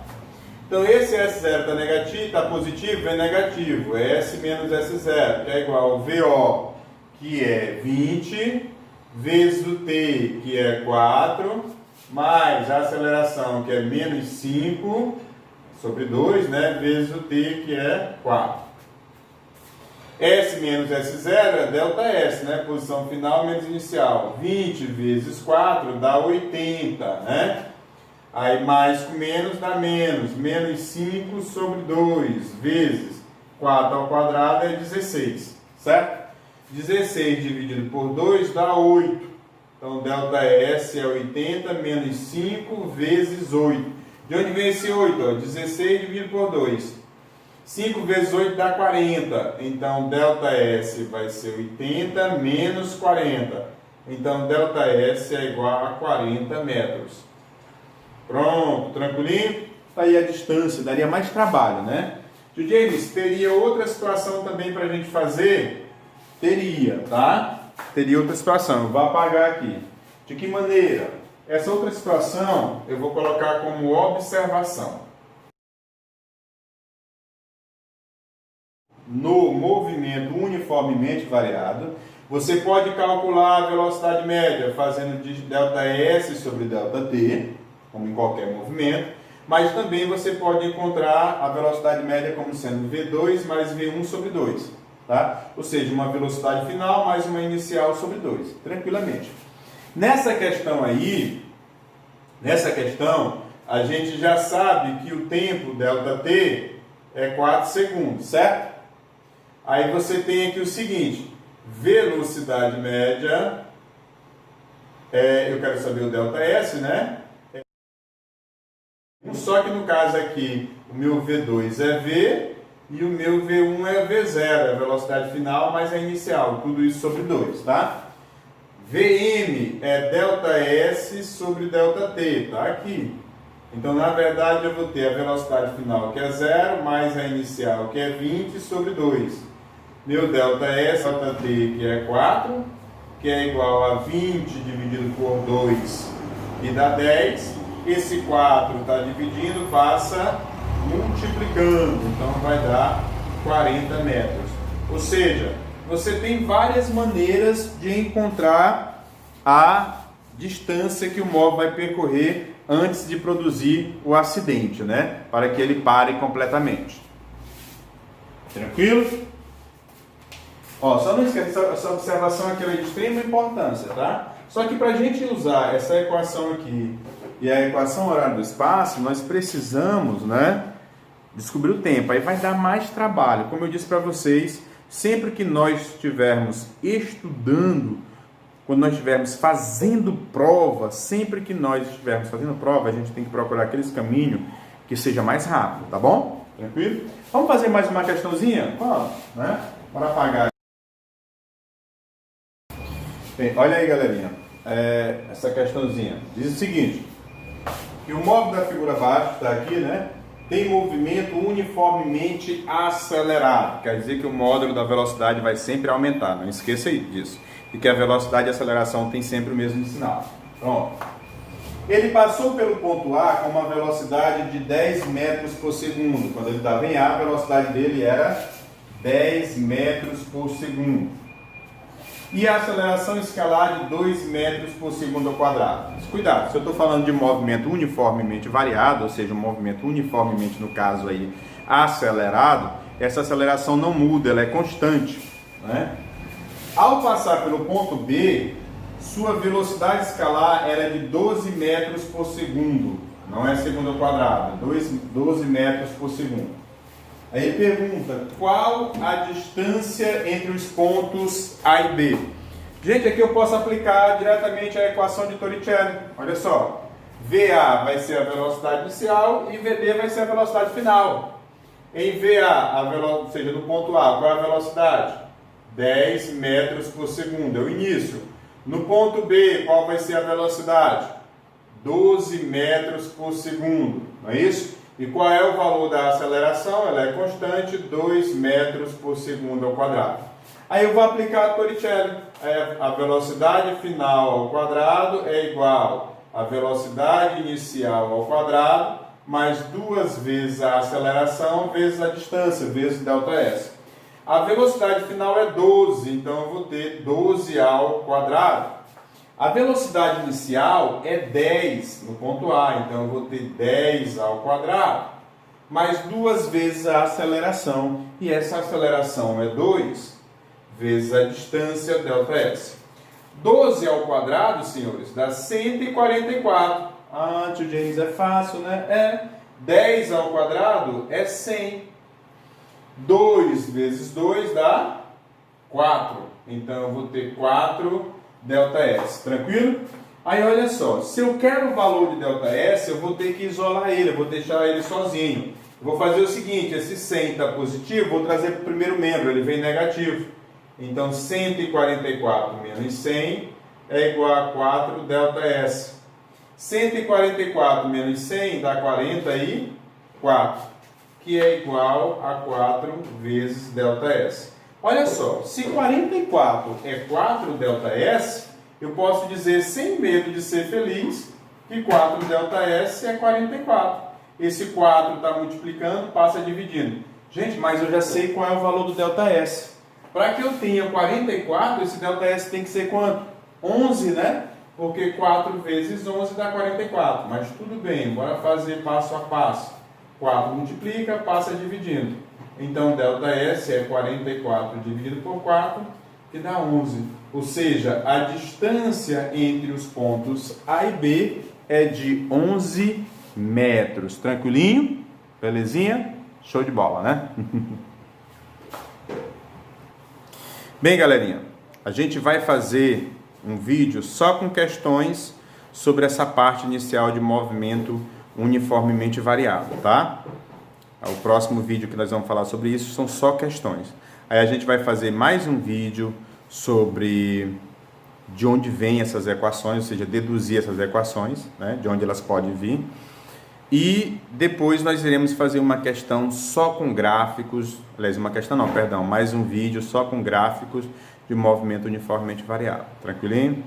Então esse S0 está negativo, está positivo, é negativo. É S menos S0, que é igual ao VO, que é 20, vezes o T, que é 4, mais a aceleração, que é menos 5, sobre 2, né? Vezes o T, que é 4. S menos S0 é ΔS, né? Posição final menos inicial. 20 vezes 4 dá 80, né? Aí mais com menos dá menos. Menos 5 sobre 2 vezes 4 ao quadrado é 16, certo? 16 dividido por 2 dá 8. Então ΔS é 80 menos 5 vezes 8. De onde vem esse 8? Ó? 16 dividido por 2. 5 vezes 8 dá 40. Então, ΔS vai ser 80 menos 40. Então, ΔS é igual a 40 metros. Pronto, tranquilinho? Está aí a distância. Daria mais trabalho, né? Tio James, teria outra situação também para a gente fazer? Teria, tá? Teria outra situação. Eu vou apagar aqui. De que maneira? Essa outra situação eu vou colocar como observação. No movimento uniformemente variado, você pode calcular a velocidade média fazendo de ΔS sobre ΔT, como em qualquer movimento, mas também você pode encontrar a velocidade média como sendo V2 mais V1 sobre 2, tá? Ou seja, uma velocidade final mais uma inicial sobre 2, tranquilamente. Nessa questão aí, a gente já sabe que o tempo ΔT é 4 segundos, certo? Aí você tem aqui o seguinte, velocidade média, eu quero saber o ΔS, né? Só que no caso aqui, o meu V2 é V e o meu V1 é V0, é a velocidade final mais a inicial, tudo isso sobre 2, tá? Vm é ΔS sobre ΔT, tá aqui. Então, na verdade, eu vou ter a velocidade final, que é 0, mais a inicial, que é 20, sobre 2. Meu ΔS, ΔT, que é 4, que é igual a 20 dividido por 2, que dá 10. Esse 4 está dividindo, passa multiplicando, então vai dar 40 metros. Ou seja, você tem várias maneiras de encontrar a distância que o móvel vai percorrer antes de produzir o acidente, né? Para que ele pare completamente. Tranquilo? Ó, só não esqueça, essa observação aqui é de extrema importância, tá? Só que para a gente usar essa equação aqui e a equação horária do espaço, nós precisamos, né, descobrir o tempo. Aí vai dar mais trabalho. Como eu disse para vocês, sempre que nós estivermos estudando, quando nós estivermos fazendo prova, sempre que nós estivermos fazendo prova, a gente tem que procurar aqueles caminhos que seja mais rápido, tá bom? Tranquilo? Vamos fazer mais uma questãozinha? Vamos, né? Bora apagar. Bem, olha aí, galerinha, essa questãozinha. Diz o seguinte, que o módulo da figura abaixo, está aqui, né? Tem movimento uniformemente acelerado. Quer dizer que o módulo da velocidade vai sempre aumentar, não esqueça disso. E que a velocidade e a aceleração tem sempre o mesmo sinal. Pronto. Ele passou pelo ponto A com uma velocidade de 10 metros por segundo. Quando ele estava em A, a velocidade dele era 10 metros por segundo. E a aceleração escalar de 2 metros por segundo ao quadrado. Mas cuidado, se eu estou falando de movimento uniformemente variado, ou seja, um movimento uniformemente, no caso aí, acelerado, essa aceleração não muda, ela é constante, né? Ao passar pelo ponto B, sua velocidade escalar era de 12 metros por segundo, não é segundo ao quadrado, 12 metros por segundo. Aí pergunta, qual a distância entre os pontos A e B? Gente, aqui eu posso aplicar diretamente a equação de Torricelli. Olha só, VA vai ser a velocidade inicial e VB vai ser a velocidade final. Em VA, ou seja, no ponto A, qual é a velocidade? 10 metros por segundo, é o início. No ponto B, qual vai ser a velocidade? 12 metros por segundo, não é isso? E qual é o valor da aceleração? Ela é constante, 2 metros por segundo ao quadrado. Aí eu vou aplicar a Torricelli. A velocidade final ao quadrado é igual à velocidade inicial ao quadrado, mais 2 vezes a aceleração, vezes a distância, vezes ΔS. A velocidade final é 12, então eu vou ter 12 ao quadrado. A velocidade inicial é 10 no ponto A, então eu vou ter 10 ao quadrado, mais 2 vezes a aceleração, e essa aceleração é 2 vezes a distância ΔS. 12 ao quadrado, senhores, dá 144. Ah, tio James, é fácil, né? 10 ao quadrado é 100. 2 vezes 2 dá 4, então eu vou ter 4 ΔS, tranquilo? Aí olha só, se eu quero o valor de ΔS, eu vou ter que isolar ele, eu vou deixar ele sozinho. Eu vou fazer o seguinte, esse 100 está positivo, vou trazer para o primeiro membro, ele vem negativo. Então 144 menos 100 é igual a 4 ΔS. 144 menos 100 dá 44, que é igual a 4 vezes ΔS. Olha só, se 44 é 4 ΔS, eu posso dizer, sem medo de ser feliz, que 4 ΔS é 44. Esse 4 está multiplicando, passa dividindo. Gente, mas eu já sei qual é o valor do ΔS. Para que eu tenha 44, esse ΔS tem que ser quanto? 11, né? Porque 4 vezes 11 dá 44. Mas tudo bem, bora fazer passo a passo. 4 multiplica, passa dividindo. Então, ΔS é 44 dividido por 4, que dá 11. Ou seja, a distância entre os pontos A e B é de 11 metros. Tranquilinho? Belezinha? Show de bola, né? Bem, galerinha, a gente vai fazer um vídeo só com questões sobre essa parte inicial de movimento uniformemente variado, tá? O próximo vídeo que nós vamos falar sobre isso são só questões. Aí a gente vai fazer mais um vídeo sobre de onde vêm essas equações, ou seja, deduzir essas equações, né, de onde elas podem vir. E depois nós iremos fazer uma questão só com gráficos, aliás, uma questão não, perdão, mais um vídeo só com gráficos de movimento uniformemente variado. Tranquilinho?